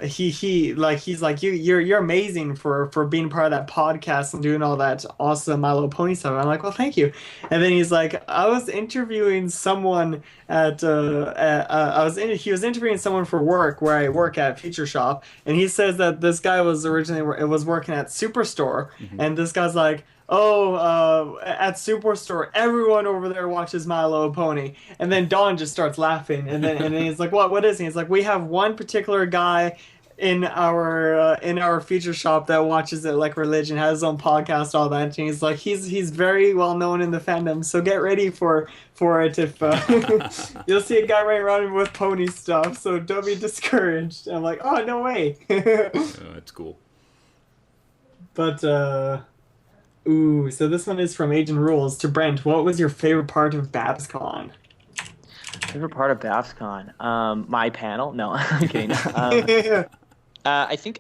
he's like you're amazing for being part of that podcast and doing all that awesome My Little Pony stuff. I'm like, well, thank you. And then he's like, I was interviewing someone he was interviewing someone for work where I work at Future Shop, and he says that this guy was working at Superstore, and this guy's like, at Superstore, everyone over there watches My Little Pony. And then Don just starts laughing, and then he's like, what is he? He's like, we have one particular guy in our Future Shop that watches it like religion, has his own podcast, all that. And he's like, he's very well known in the fandom, so get ready for it if you'll see a guy running around with pony stuff, so don't be discouraged. I'm like, oh, no way. That's cool. But so this one is from Agent Rules to Brent. What was your favorite part of BabsCon? Favorite part of BabsCon? My panel? No, I'm kidding. I think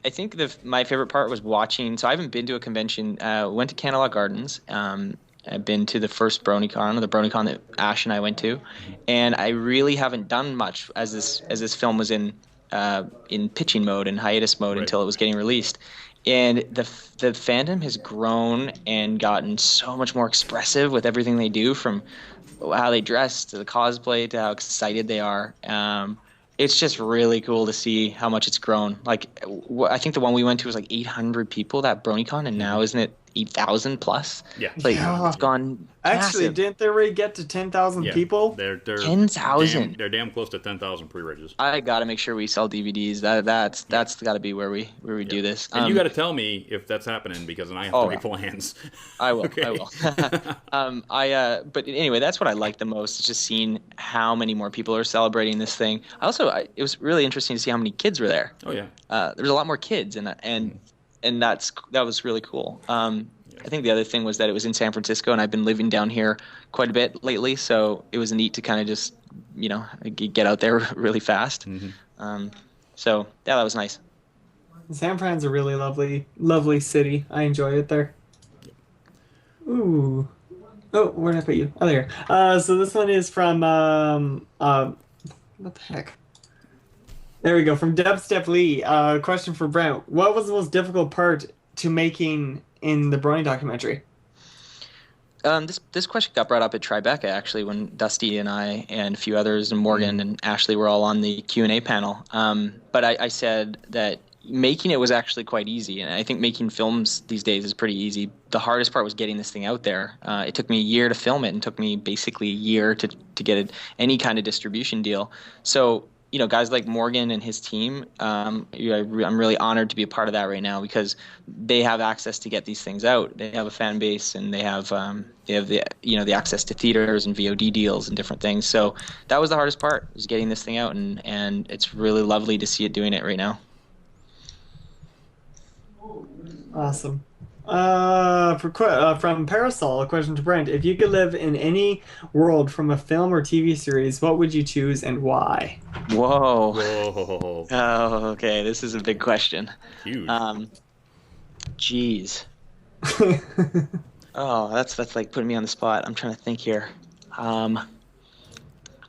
my favorite part was watching. So I haven't been to a convention. Went to Canada Gardens. I've been to the first BronyCon, or the BronyCon that Ash and I went to, and I really haven't done much as this film was in pitching mode and hiatus mode until it was getting released. And the fandom has grown and gotten so much more expressive with everything they do, from how they dress to the cosplay to how excited they are. It's just really cool to see how much it's grown. Like, I think the one we went to was like 800 people, that BronyCon, and now isn't it 8,000 plus? Yeah. It's gone Actually, massive. Didn't they already get to 10,000 people? They're 10,000. They're damn close to 10,000 pre-regis. I got to make sure we sell DVDs. That's got to be where we do this. And you got to tell me if that's happening, because then I have to make plans. I will. Okay. I will. But anyway, that's what I like the most, is just seeing how many more people are celebrating this thing. It was really interesting to see how many kids were there. Oh yeah. There was a lot more kids, and that was really cool. I think the other thing was that it was in San Francisco, and I've been living down here quite a bit lately, so it was neat to kind of just, get out there really fast. So yeah, that was nice. San Fran's a really lovely city. I enjoy it there. Ooh. Oh, where did I put you? Oh, there. So this one is from what the heck? There we go. From Dubstep Lee. Question for Brent. What was the most difficult part to making in the Brony documentary? This question got brought up at Tribeca, actually, when Dusty and I and a few others and Morgan and Ashley were all on the Q&A panel. But I said that making it was actually quite easy, and I think making films these days is pretty easy. The hardest part was getting this thing out there. It took me a year to film it, and took me basically a year to get any kind of distribution deal. So, you know, guys like Morgan and his team, I'm really honored to be a part of that right now, because they have access to get these things out. They have a fan base, and they have the access to theaters and VOD deals and different things. So that was the hardest part, was getting this thing out, and it's really lovely to see it doing it right now. Awesome. From Parasol, a question to Brent. If you could live in any world from a film or TV series, what would you choose and why? Whoa. Oh, okay. This is a big question. Huge. Geez. Oh, that's like putting me on the spot. I'm trying to think here. I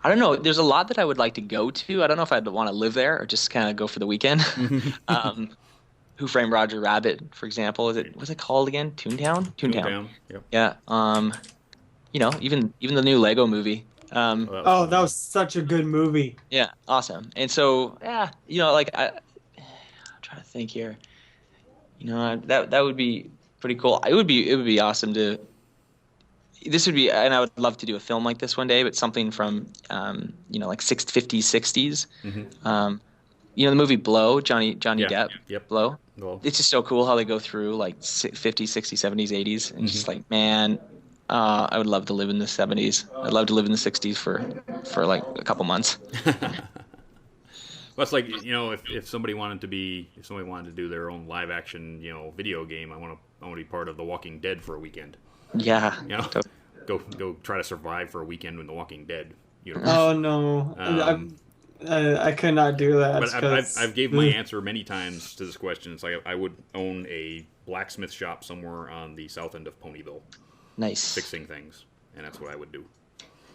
don't know. There's a lot that I would like to go to. I don't know if I'd want to live there or just kind of go for the weekend. Who Framed Roger Rabbit, for example? What's it called again? Toontown? Toontown. Yep. Yeah. You know, even the new Lego movie. That was such a good movie. Yeah, awesome. And so, yeah, you know, like I'm trying to think here. You know, that would be pretty cool. It would be awesome to. This would be, and I would love to do a film like this one day, but something from, you know, like 50s, 60s. Mm-hmm. You know the movie Blow, Johnny Depp? Yep. Blow? Well, It's just so cool how they go through like 50s, 60s, 70s, 80s. And just like, man, I would love to live in the 70s. I'd love to live in the 60s for like a couple months. Well, it's like, you know, if somebody wanted to do their own live action, you know, video game, I want to be part of The Walking Dead for a weekend. Yeah. You know, go try to survive for a weekend in The Walking Dead universe. Oh no. I could not do that. But I've gave my answer many times to this question. It's like I would own a blacksmith shop somewhere on the south end of Ponyville. Nice. Fixing things, and that's what I would do.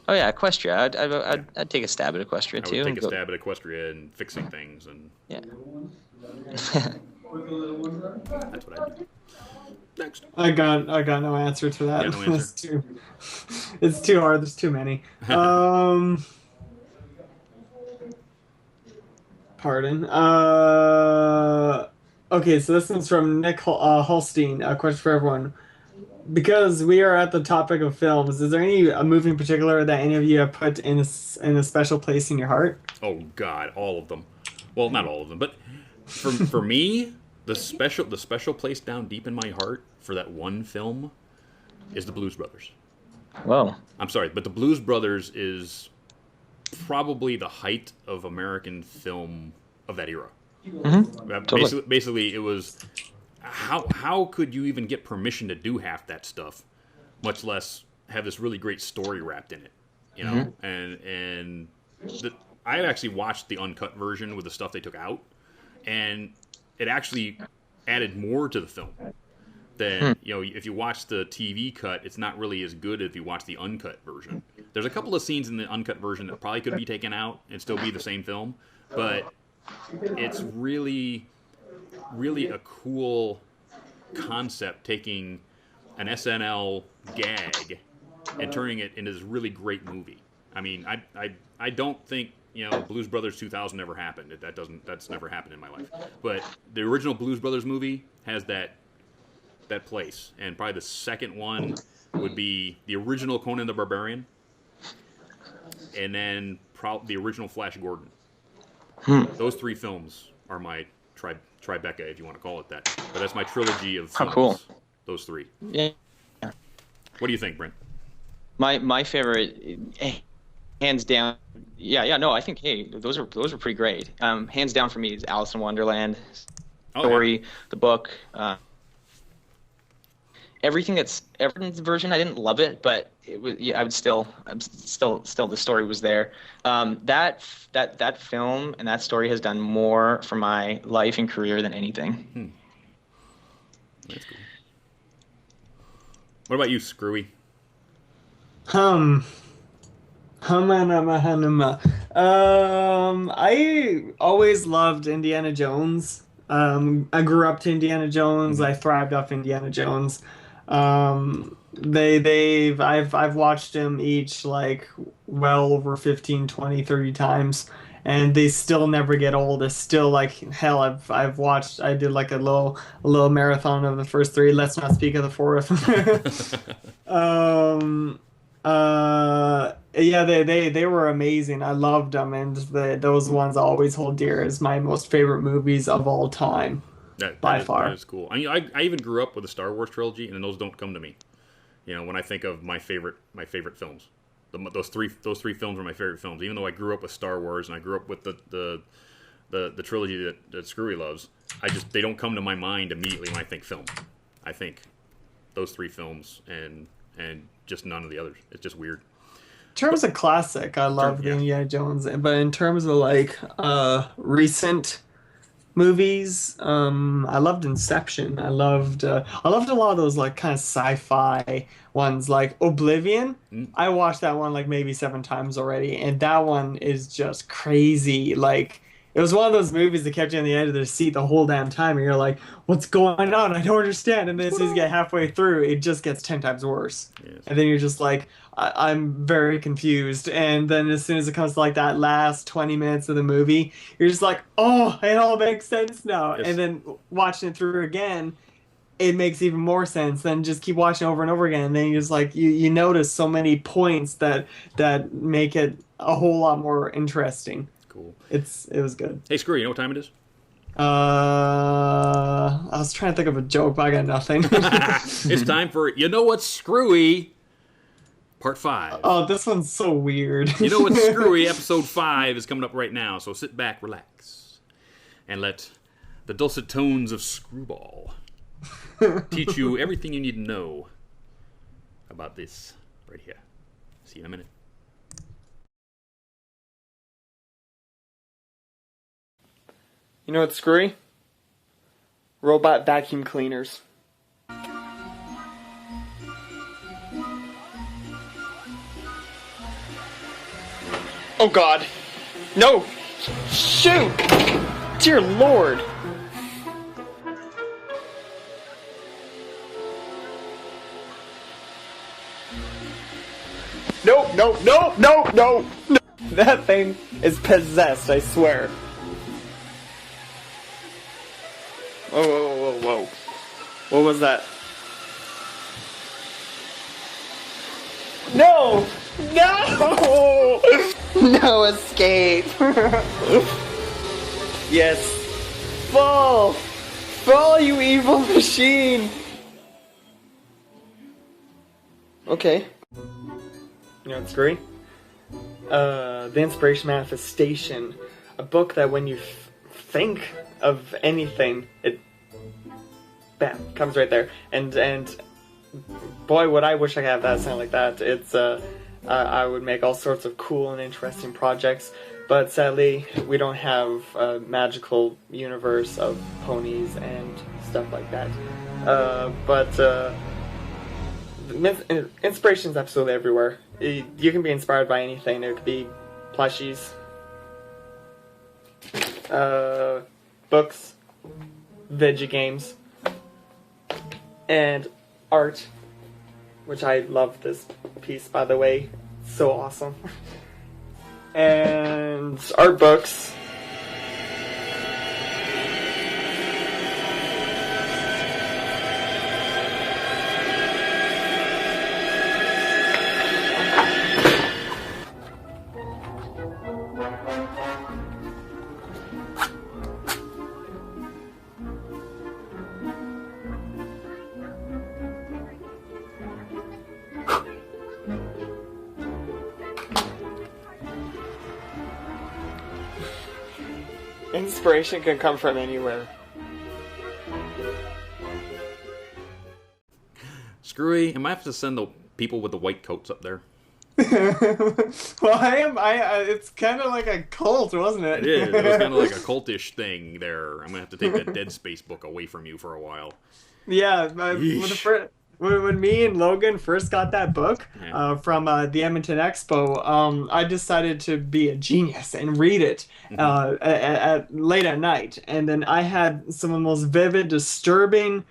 Oh yeah, Equestria. I'd take a stab at Equestria too. I would take a stab at Equestria and fixing things, and yeah. That's what I do. Next. I got no answer to that. Yeah, no answer. It's too hard. There's too many. Pardon. Okay, so this one's from Nick Holstein. A question for everyone. Because we are at the topic of films, is there any movie in particular that any of you have put in a special place in your heart? Oh God, all of them. Well, not all of them, but for me, the special place down deep in my heart for that one film is the Blues Brothers. Whoa. I'm sorry, but the Blues Brothers is probably the height of American film of that era. Mm-hmm. Totally. Basically, it was how could you even get permission to do half that stuff, much less have this really great story wrapped in it, you know? Mm-hmm. I actually watched the uncut version with the stuff they took out, and it actually added more to the film than, you know, if you watch the TV cut, it's not really as good if you watch the uncut version. There's a couple of scenes in the uncut version that probably could be taken out and still be the same film, but it's really, really a cool concept, taking an SNL gag and turning it into this really great movie. I mean, I don't think, you know, Blues Brothers 2000 never happened. That's never happened in my life. But the original Blues Brothers movie has that place, and probably the second one would be the original Conan the Barbarian, and then the original Flash Gordon. Those three films are my Tribeca, if you want to call it that. But that's my trilogy of films. Oh, cool. Those three. Yeah. What do you think, Brent? My favorite, hands down. Yeah. No, I think those are pretty great. Hands down for me is Alice in Wonderland story, the book. Everything's version, I didn't love it, but it was. Yeah, I'm still the story was there. That film and that story has done more for my life and career than anything. That's cool. What about you, Screwy? I always loved Indiana Jones. I grew up to Indiana Jones. I thrived off Indiana Jones. I've watched them each like well over 15, 20, 30 times, and they still never get old. It's still like hell. I did like a little marathon of the first three. Let's not speak of the fourth. Yeah, they were amazing. I loved them, and those ones I always hold dear as my most favorite movies of all time. By far. That is cool. I mean, I even grew up with the Star Wars trilogy, and those don't come to me. You know, when I think of my favorite films, those three films are my favorite films. Even though I grew up with Star Wars and I grew up with the trilogy that Screwy loves, they don't come to my mind immediately when I think film. I think those three films and just none of the others. It's just weird. In terms of classic, I love the Indiana Jones, but in terms of like recent movies, I loved Inception. I loved a lot of those like kind of sci-fi ones, like Oblivion. I watched that one like maybe 7 times already, and that one is just crazy. Like, it was one of those movies that kept you on the edge of the seat the whole damn time, and you're like, what's going on? I don't understand. And then as soon as you get halfway through, it just gets 10 times worse. Yes. And then you're just like, I'm very confused. And then as soon as it comes to like that last 20 minutes of the movie, you're just like, oh, it all makes sense now. Yes. And then watching it through again, it makes even more sense. Then just keep watching over and over again. And then you're just like, you notice so many points that make it a whole lot more interesting. Cool. It was good. Hey, Screw, you know what time it is? I was trying to think of a joke, but I got nothing. It's time for You Know What's Screwy, Part 5. Oh, this one's so weird. You Know What's Screwy, Episode 5 is coming up right now, so sit back, relax, and let the dulcet tones of Screwball teach you everything you need to know about this right here. See you in a minute. You know what's screwy? Robot vacuum cleaners. Oh God. No! Shoot! Dear Lord! No! That thing is possessed, I swear. Whoa. What was that? No! No escape! Yes. Fall, you evil machine! Okay. You know what's great? The Inspiration Manifestation. A book that when you think of anything, it bam, comes right there. And boy, would I wish I could have that sound like that. It's I would make all sorts of cool and interesting projects, but sadly we don't have a magical universe of ponies and stuff like that. But inspiration is absolutely everywhere. You can be inspired by anything. It could be plushies, books, video games, and art, which I love this piece, by the way. It's so awesome. And art books. Inspiration can come from anywhere. Screwy, am I have to send the people with the white coats up there? Well, it's kind of like a cult, wasn't it? It is. It was kind of like a cultish thing there. I'm going to have to take that Dead Space book away from you for a while. Yeah, when when me and Logan first got that book from the Edmonton Expo, I decided to be a genius and read it at late at night. And then I had some of the most vivid, disturbing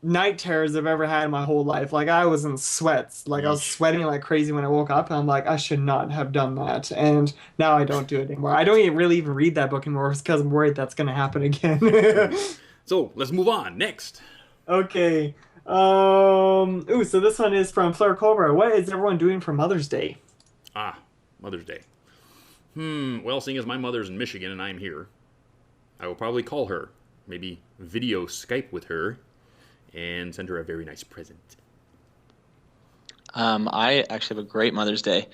night terrors I've ever had in my whole life. Like, I was in sweats. Like, I was sweating like crazy when I woke up. And I'm like, I should not have done that. And now I don't do it anymore. I don't really even read that book anymore because I'm worried that's going to happen again. So, let's move on. Next. Okay. So this one is from Fleur Cobra. What is everyone doing for Mother's Day? Mother's Day. Well, seeing as my mother's in Michigan and I'm here, I will probably call her. Maybe video Skype with her and send her a very nice present. I actually have a great Mother's Day.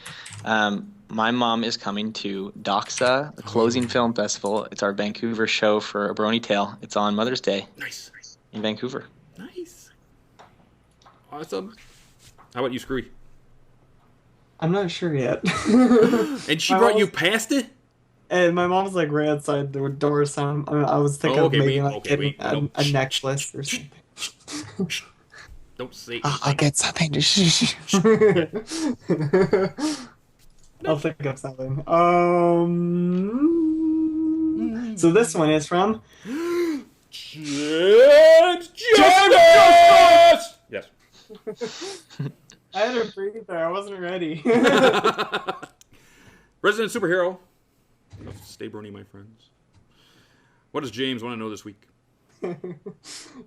My mom is coming to Doxa, the closing film festival. It's our Vancouver show for A Brony Tale. It's on Mother's Day. Nice. In Vancouver. Nice. Awesome. How about you, Screwy? I'm not sure yet. And she brought you past it? And my mom's like right outside the door, so I was thinking of maybe getting a necklace or something. Don't say. I'll get something to I'll think of something. So this one is from James. Yes. I had to breathe there. I wasn't ready. Resident superhero. Stay Brony, my friends. What does James want to know this week?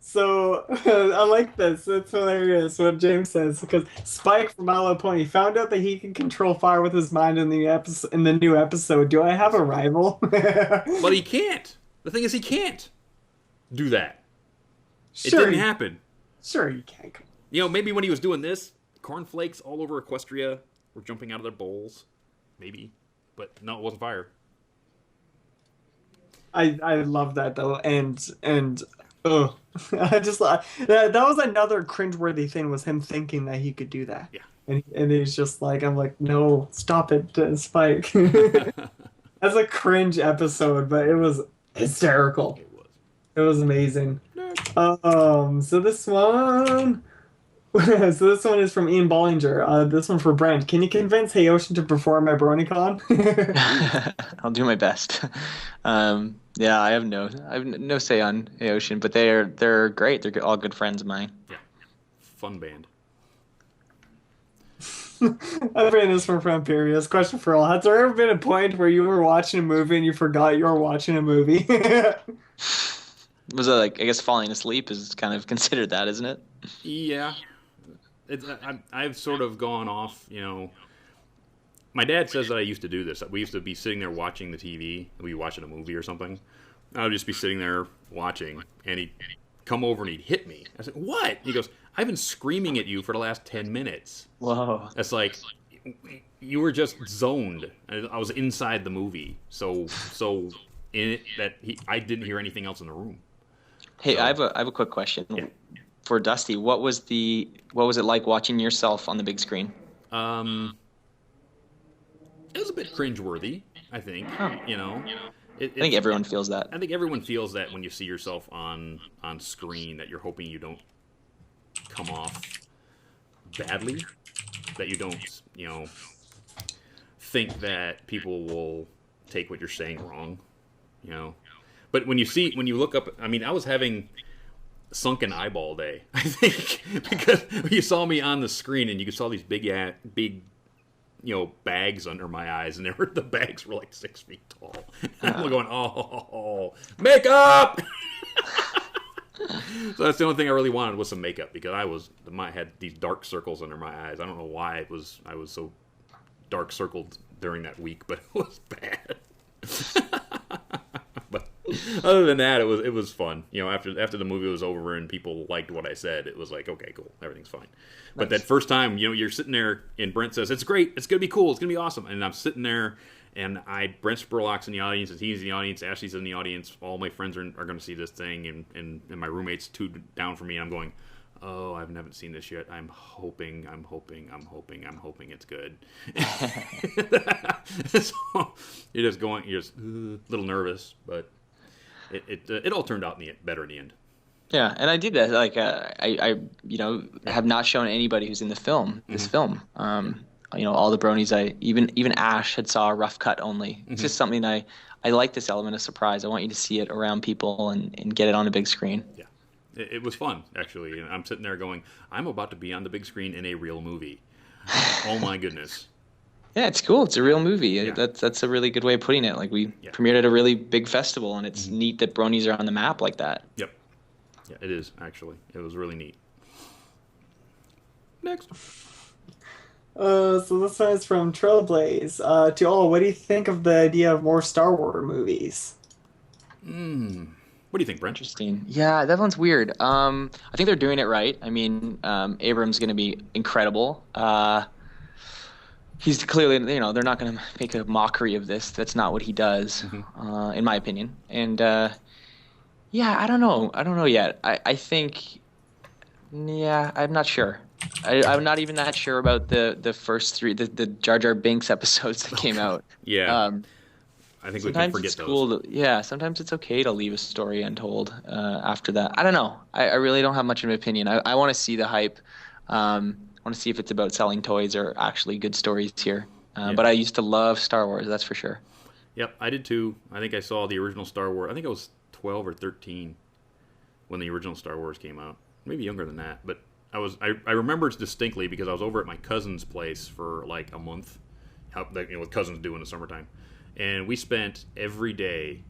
So I like this. It's hilarious what James says, because Spike from My Little Pony found out that he can control fire with his mind in the new episode. Do I have a rival? But he can't. The thing is, he can't do that. Sure, it didn't happen. Sure, you can. You know, maybe when he was doing this, cornflakes all over Equestria were jumping out of their bowls. Maybe, but no, it wasn't fire. I love that though, and I just that was another cringeworthy thing, was him thinking that he could do that. Yeah, and he's just like, I'm like, no, stop it, Spike. That's a cringe episode, but it was hysterical. It was amazing. So this one. So this one is from Ian Bollinger. This one for Brent. Can you convince Hayoshin to perform at BronyCon? I'll do my best. Yeah, I have no say on Hayoshin, but they're great. They're all good friends of mine. Yeah, fun band. I've written this from Imperius. Question for all: has there ever been a point where you were watching a movie and you forgot you were watching a movie? Was it like, I guess falling asleep is kind of considered that, isn't it? Yeah. I've sort of gone off, you know. My dad says that I used to do this. We used to be sitting there watching the TV. We'd be watching a movie or something. I would just be sitting there watching, and he'd come over and he'd hit me. I said, "What?" He goes, "I've been screaming at you for the last 10 minutes." Whoa. That's like, you were just zoned. I was inside the movie. So in it that I didn't hear anything else in the room. Hey, so, I have a quick question. Yeah. For Dusty, what was it like watching yourself on the big screen? It was a bit cringeworthy, I think. Huh. You know, I think everyone feels that. I think everyone feels that when you see yourself on screen, that you're hoping you don't come off badly, that you don't, you know, think that people will take what you're saying wrong, you know. But when you look up, I mean, I was having sunken eyeball day, I think, because you saw me on the screen and you saw these big, you know, bags under my eyes, and the bags were like 6 feet tall. And I'm going, oh, makeup. So that's the only thing I really wanted was some makeup, because I had these dark circles under my eyes. I don't know why I was so dark circled during that week, but it was bad. But other than that, it was fun. You know, after the movie was over and people liked what I said, it was like, okay, cool, everything's fine. But that first time, you know, you're sitting there and Brent says, "It's great, it's gonna be cool, it's gonna be awesome," and I'm sitting there and Brent Spurlock's in the audience, and he's in the audience, Ashley's in the audience, all my friends are gonna see this thing, and my roommate's two down from me, and I'm going, oh, I haven't seen this yet. I'm hoping it's good. So you're just a little nervous, but it all turned out better in the end. Yeah, and I did that. Like, I have not shown anybody who's in the film this film. All the Bronies. Even Ash had saw a rough cut only. It's just something I like this element of surprise. I want you to see it around people and get it on a big screen. Yeah, it was fun actually. And I'm sitting there going, I'm about to be on the big screen in a real movie. Oh my goodness. Yeah, it's cool. It's a real movie. Yeah. That's a really good way of putting it. Like, we premiered at a really big festival, and it's neat that Bronies are on the map like that. Yep. Yeah, it is, actually. It was really neat. Next. So this one is from Trailblaze. To all, what do you think of the idea of more Star Wars movies? What do you think, Brent? Interesting. Yeah, that one's weird. I think they're doing it right. I mean, Abrams going to be incredible. He's clearly, they're not going to make a mockery of this. That's not what he does, in my opinion. And I don't know. I don't know yet. I think, I'm not sure. I'm not even that sure about the first three, the Jar Jar Binks episodes that came out. Yeah. I think we can forget those. Cool sometimes it's okay to leave a story untold after that. I don't know. I really don't have much of an opinion. I want to see the hype. I want to see if it's about selling toys or actually good stories here. But I used to love Star Wars, that's for sure. Yep, I did too. I think I saw the original Star Wars. I think I was 12 or 13 when the original Star Wars came out. Maybe younger than that. But I remember it distinctly because I was over at my cousin's place for like a month, with cousins do in the summertime. And we spent every day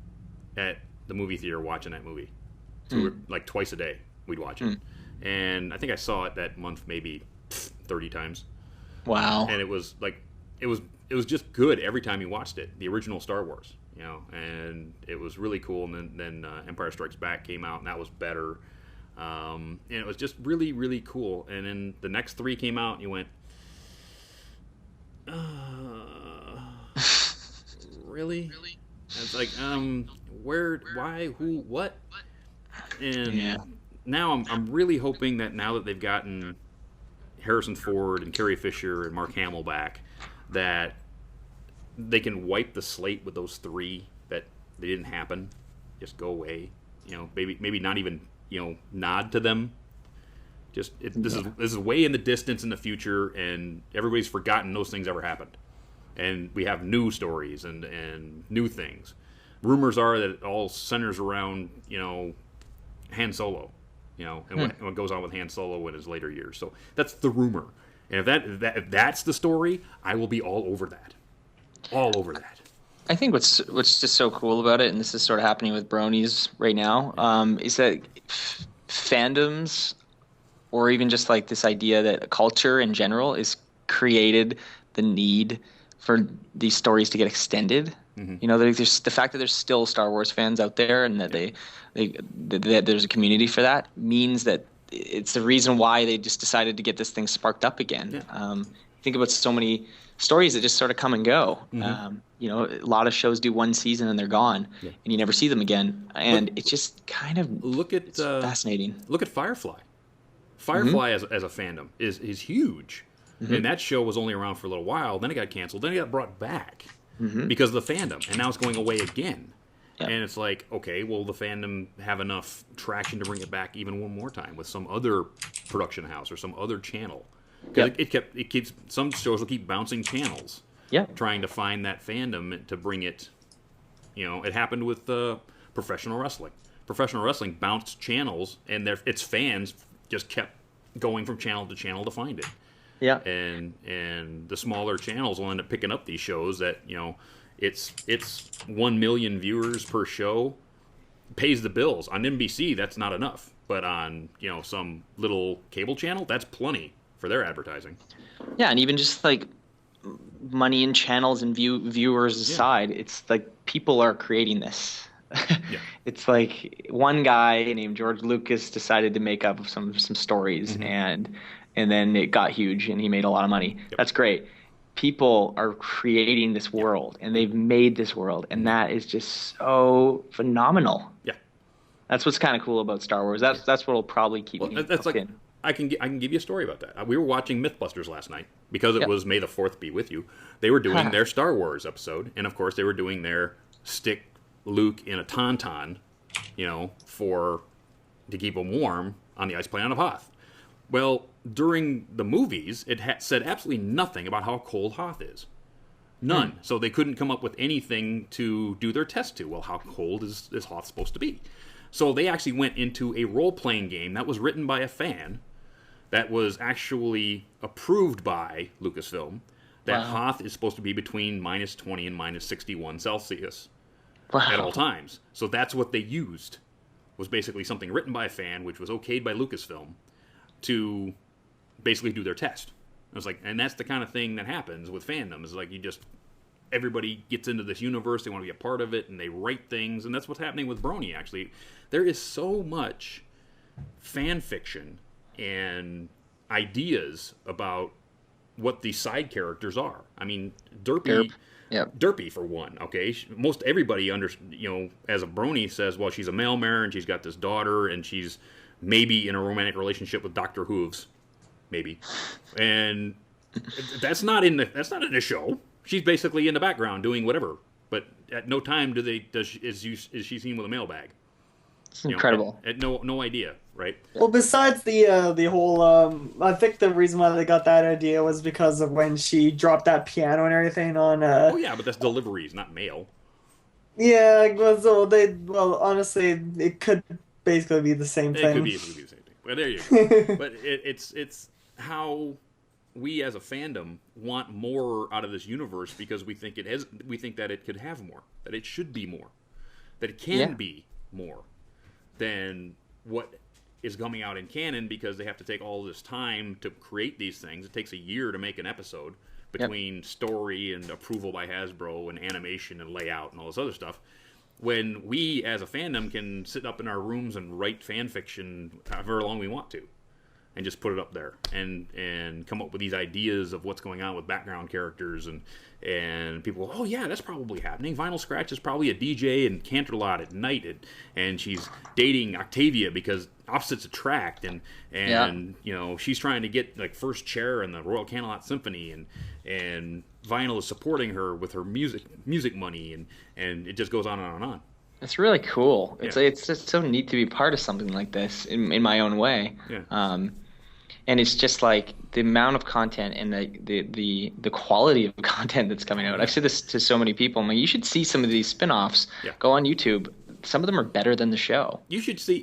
at the movie theater watching that movie. So like twice a day we'd watch it. And I think I saw it that month maybe 30 times. Wow. And it was like it was just good every time you watched it. The original Star Wars, and it was really cool. And then Empire Strikes Back came out, and that was better. And it was just really, really cool. And then the next three came out, and you went, really? It's like, where, why, who, what? And now I'm really hoping that now that they've gotten Harrison Ford and Carrie Fisher and Mark Hamill back, that they can wipe the slate with those three, that they didn't happen, just go away. Maybe not even nod to them. This is way in the distance in the future, and everybody's forgotten those things ever happened. And we have new stories and new things. Rumors are that it all centers around Han Solo. And what goes on with Han Solo in his later years. So that's the rumor. And if that's the story, I will be all over that. All over that. I think what's just so cool about it, and this is sort of happening with Bronies right now, is that fandoms, or even just like this idea that culture in general is created the need for these stories to get extended. There's the fact that there's still Star Wars fans out there, and that that there's a community for that, means that it's the reason why they just decided to get this thing sparked up again. Think about so many stories that just sort of come and go. A lot of shows do one season and they're gone, and you never see them again. And it's just kind of fascinating. Look at Firefly. Firefly as a fandom is huge, and that show was only around for a little while. Then it got canceled. Then it got brought back because of the fandom, and now it's going away again. And it's like, okay, will the fandom have enough traction to bring it back even one more time with some other production house or some other channel? Because it keeps, some shows will keep bouncing channels, trying to find that fandom to bring it. It happened with professional wrestling. Professional wrestling bounced channels, and its fans just kept going from channel to channel to find it. And the smaller channels will end up picking up these shows that it's 1 million viewers per show, pays the bills. On NBC, that's not enough, but on some little cable channel, that's plenty for their advertising. And even just like money in channels and viewers aside, it's like people are creating this. It's like one guy named George Lucas decided to make up some stories, and then it got huge and he made a lot of money. That's great. People are creating this world, and they've made this world, and that is just so phenomenal. That's what's kind of cool about Star Wars. That's what'll probably keep me in. I can give you a story about that. We were watching Mythbusters last night because it was May the 4th be with you. They were doing their Star Wars episode, and of course they were doing their stick Luke in a tauntaun, for to keep them warm on the ice planet of Hoth. Well, during the movies, it said absolutely nothing about how cold Hoth is. None. So they couldn't come up with anything to do their test to. Well, how cold is Hoth supposed to be? So they actually went into a role-playing game that was written by a fan that was actually approved by Lucasfilm, that Hoth is supposed to be between minus 20 and minus 61 Celsius at all times. So that's what they used, was basically something written by a fan, which was okayed by Lucasfilm, to basically do their test. I was like, and that's the kind of thing that happens with fandom. Is like everybody gets into this universe, they want to be a part of it, and they write things, and that's what's happening with Brony, actually. There is so much fan fiction and ideas about what these side characters are. I mean, Derpy for one, okay? Most everybody, as a Brony says, well, she's a male mare, and she's got this daughter, and she's maybe in a romantic relationship with Dr. Hooves. Maybe, and that's not in the show. She's basically in the background doing whatever. But at no time is she seen with a mailbag. It's incredible. At no idea, right? Well, besides the whole, I think the reason why they got that idea was because of when she dropped that piano and everything on. Oh yeah, but that's deliveries, not mail. Yeah, well, honestly, it could basically be the same thing. It could basically be the same thing. But there you go. But it's how we as a fandom want more out of this universe, because we think that it could have more, that it should be more, that it can be more than what is coming out in canon, because they have to take all this time to create these things. It takes a year to make an episode between story and approval by Hasbro and animation and layout and all this other stuff. When we as a fandom can sit up in our rooms and write fan fiction however long we want to, and just put it up there and come up with these ideas of what's going on with background characters, and people go, oh yeah, that's probably happening. Vinyl Scratch is probably a DJ in Canterlot at night, and she's dating Octavia because opposites attract, and she's trying to get like first chair in the Royal Canterlot Symphony, and Vinyl is supporting her with her music money, and it just goes on and on and on. It's really cool. It's just so neat to be part of something like this in my own way. Yeah. And it's just like the amount of content and the quality of content that's coming out. I've said this to so many people. I'm like, you should see some of these spin-offs. Yeah. Go on YouTube. Some of them are better than the show. You should see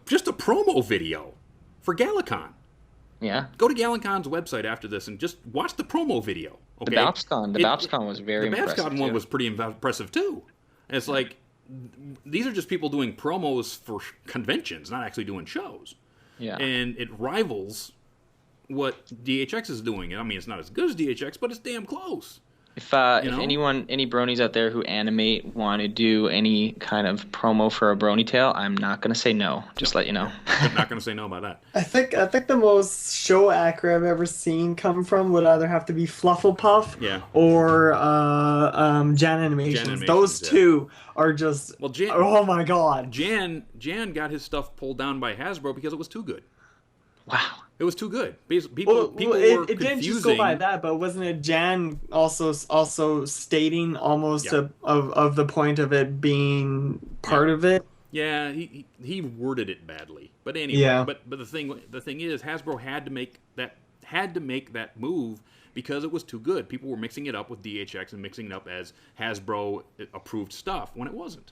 just a promo video for Galacon. Yeah. Go to Galacon's website after this and just watch the promo video. Okay? The BAPSCon was very impressive. The BAPSCon one was pretty impressive too. And it's like, these are just people doing promos for conventions, not actually doing shows. Yeah. And it rivals what DHX is doing. I mean, it's not as good as DHX, but it's damn close. If any Bronies out there who animate want to do any kind of promo for a Brony tale, I'm not going to say no. Just let you know. I'm not going to say no about that. I think the most show accurate I've ever seen come from would either have to be Flufflepuff or Jan Animations. Those two are just oh my god. Jan got his stuff pulled down by Hasbro because it was too good. Wow. It was too good. People were it didn't just go by that, but wasn't it Jan also stating almost of the point of it being part of it? Yeah, he worded it badly. But anyway, but the thing is, Hasbro had to make that move because it was too good. People were mixing it up with DHX and mixing it up as Hasbro approved stuff when it wasn't,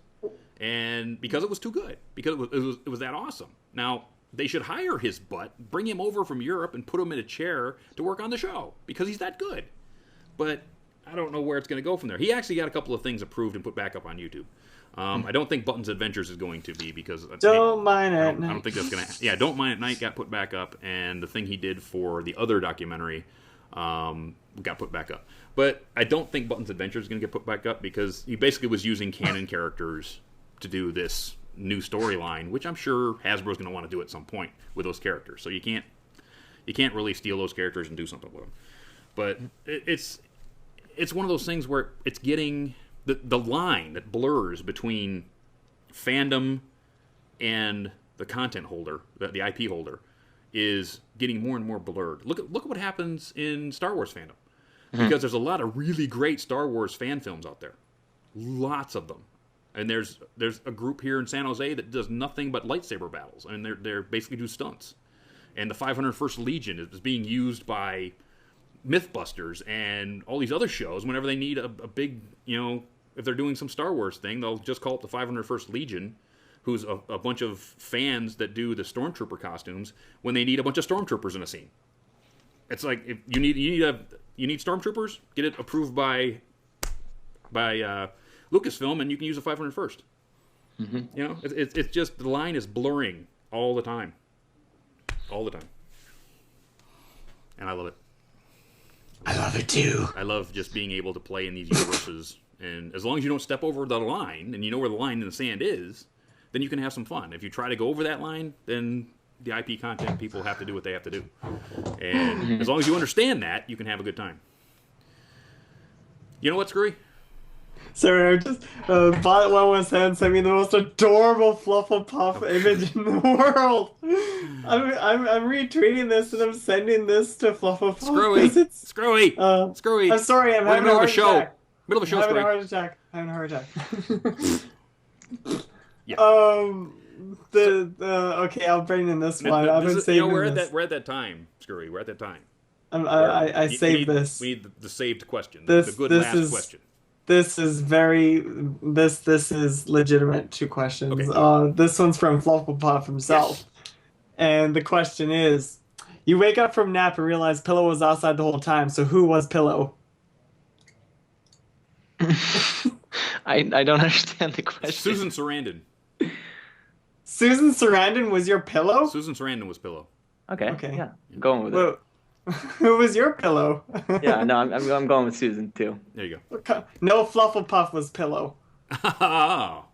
and because it was too good, because it was that awesome. Now, they should hire his butt, bring him over from Europe, and put him in a chair to work on the show, because he's that good. But I don't know where it's going to go from there. He actually got a couple of things approved and put back up on YouTube. I don't think Button's Adventures is going to be, because... Don't Mind at Night. I don't think that's going to... Yeah, Don't Mind at Night got put back up, and the thing he did for the other documentary got put back up. But I don't think Button's Adventures is going to get put back up, because he basically was using canon characters to do this new storyline, which I'm sure Hasbro's going to want to do at some point with those characters. So you can't really steal those characters and do something with them. But it's one of those things where it's getting the line that blurs between fandom and the content holder, the IP holder, is getting more and more blurred. Look at what happens in Star Wars fandom, because there's a lot of really great Star Wars fan films out there, lots of them. And there's a group here in San Jose that does nothing but lightsaber battles, and they're basically do stunts. And the 501st Legion is being used by Mythbusters and all these other shows whenever they need a big, if they're doing some Star Wars thing, they'll just call up the 501st Legion, who's a bunch of fans that do the Stormtrooper costumes when they need a bunch of Stormtroopers in a scene. It's like, if you need Stormtroopers, get it approved by Lucasfilm, and you can use the 501st. Mm-hmm. It's just, the line is blurring all the time. All the time. And I love it. I love it too. I love just being able to play in these universes. And as long as you don't step over the line, and you know where the line in the sand is, then you can have some fun. If you try to go over that line, then the IP content people have to do what they have to do. And as long as you understand that, you can have a good time. You know what, Screwy? Sorry, I just Bot 117 sent me the most adorable Flufflepuff image in the world. I'm retweeting this and I'm sending this to Flufflepuff. Screwy. Screwy. I'm sorry, I'm having a heart attack. Middle of a show, I'm having a heart attack. Yeah. Okay, I'll bring in this one. I've been saving this. We're at that time, Screwy. We're at that time. I saved this. We need the saved question. The good last question. This is this is legitimate 2 questions. Okay. This one's from Flufflepuff himself. Yes. And the question is, you wake up from nap and realize Pillow was outside the whole time, so who was Pillow? I don't understand the question. Susan Sarandon. Susan Sarandon was your Pillow? Susan Sarandon was Pillow. Okay. Yeah. I'm going with it. Who was your Pillow? Yeah, no, I'm going with Susan too. There you go. No, Flufflepuff was Pillow. No.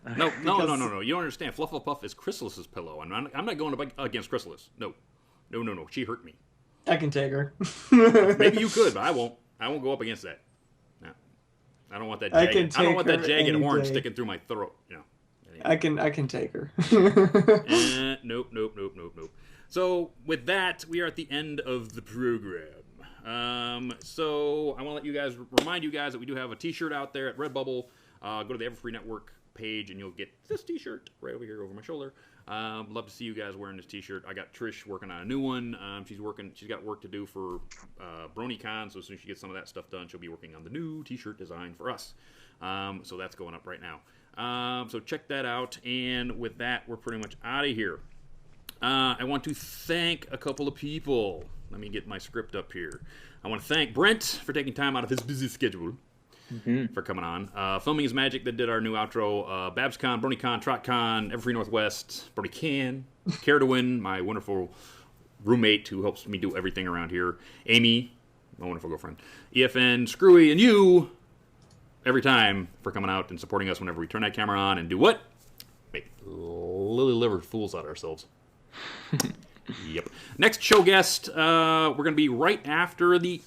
You don't understand. Flufflepuff is Chrysalis's pillow, and I'm not going against Chrysalis. No. She hurt me. I can take her. Maybe you could, but I won't. I won't go up against that. No. I don't want that. I don't want that jagged horn sticking through my throat. Anyway. I can take her. Nope. So with that, we are at the end of the program. So I want to let you guys remind you guys that we do have a T-shirt out there at Redbubble. Go to the Everfree Network page and you'll get this T-shirt right over here over my shoulder. Love to see you guys wearing this T-shirt. I got Trish working on a new one. She's got work to do for BronyCon, so as soon as she gets some of that stuff done, she'll be working on the new T-shirt design for us. So that's going up right now. So check that out. And with that, we're pretty much out of here. I want to thank a couple of people. Let me get my script up here. I want to thank Brent for taking time out of his busy schedule for coming on. Filming is Magic that did our new outro. BabsCon, BronyCon, TrotCon, Everfree Northwest, BronyCan, Care to Win, my wonderful roommate who helps me do everything around here. Amy, my wonderful girlfriend. EFN, Screwy, and you, every time for coming out and supporting us whenever we turn that camera on and do what? Make lily livered fools out of ourselves. Yep. Next show guest, we're going to be right after the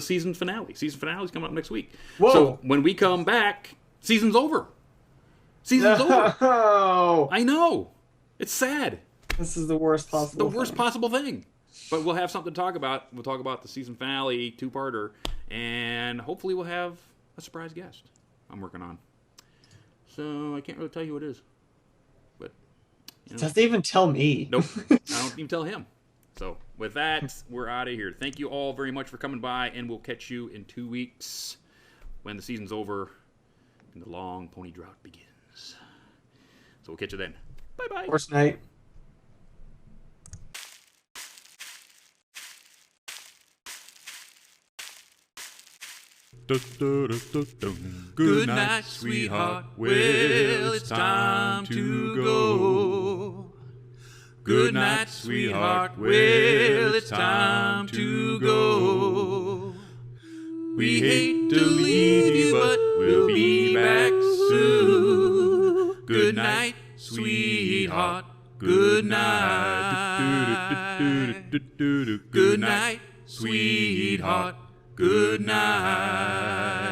season finale. Season finale is coming up next week. Whoa. So when we come back, season's over. Season's over. I know. It's sad. This is the worst possible thing. Worst possible thing. But we'll have something to talk about. We'll talk about the season finale, 2-parter, and hopefully we'll have a surprise guest I'm working on. So I can't really tell you who it is. Doesn't even tell me. Nope. I don't even tell him. So with that, we're out of here. Thank you all very much for coming by, and we'll catch you in 2 weeks when the season's over and the long pony drought begins. So we'll catch you then. Bye-bye. Horse night. Good night, sweetheart. Well, it's time to go. Good night, sweetheart. Well, it's time to go. We hate to leave you, but we'll be back soon. Good night, sweetheart. Good night. Good night, sweetheart. Good night.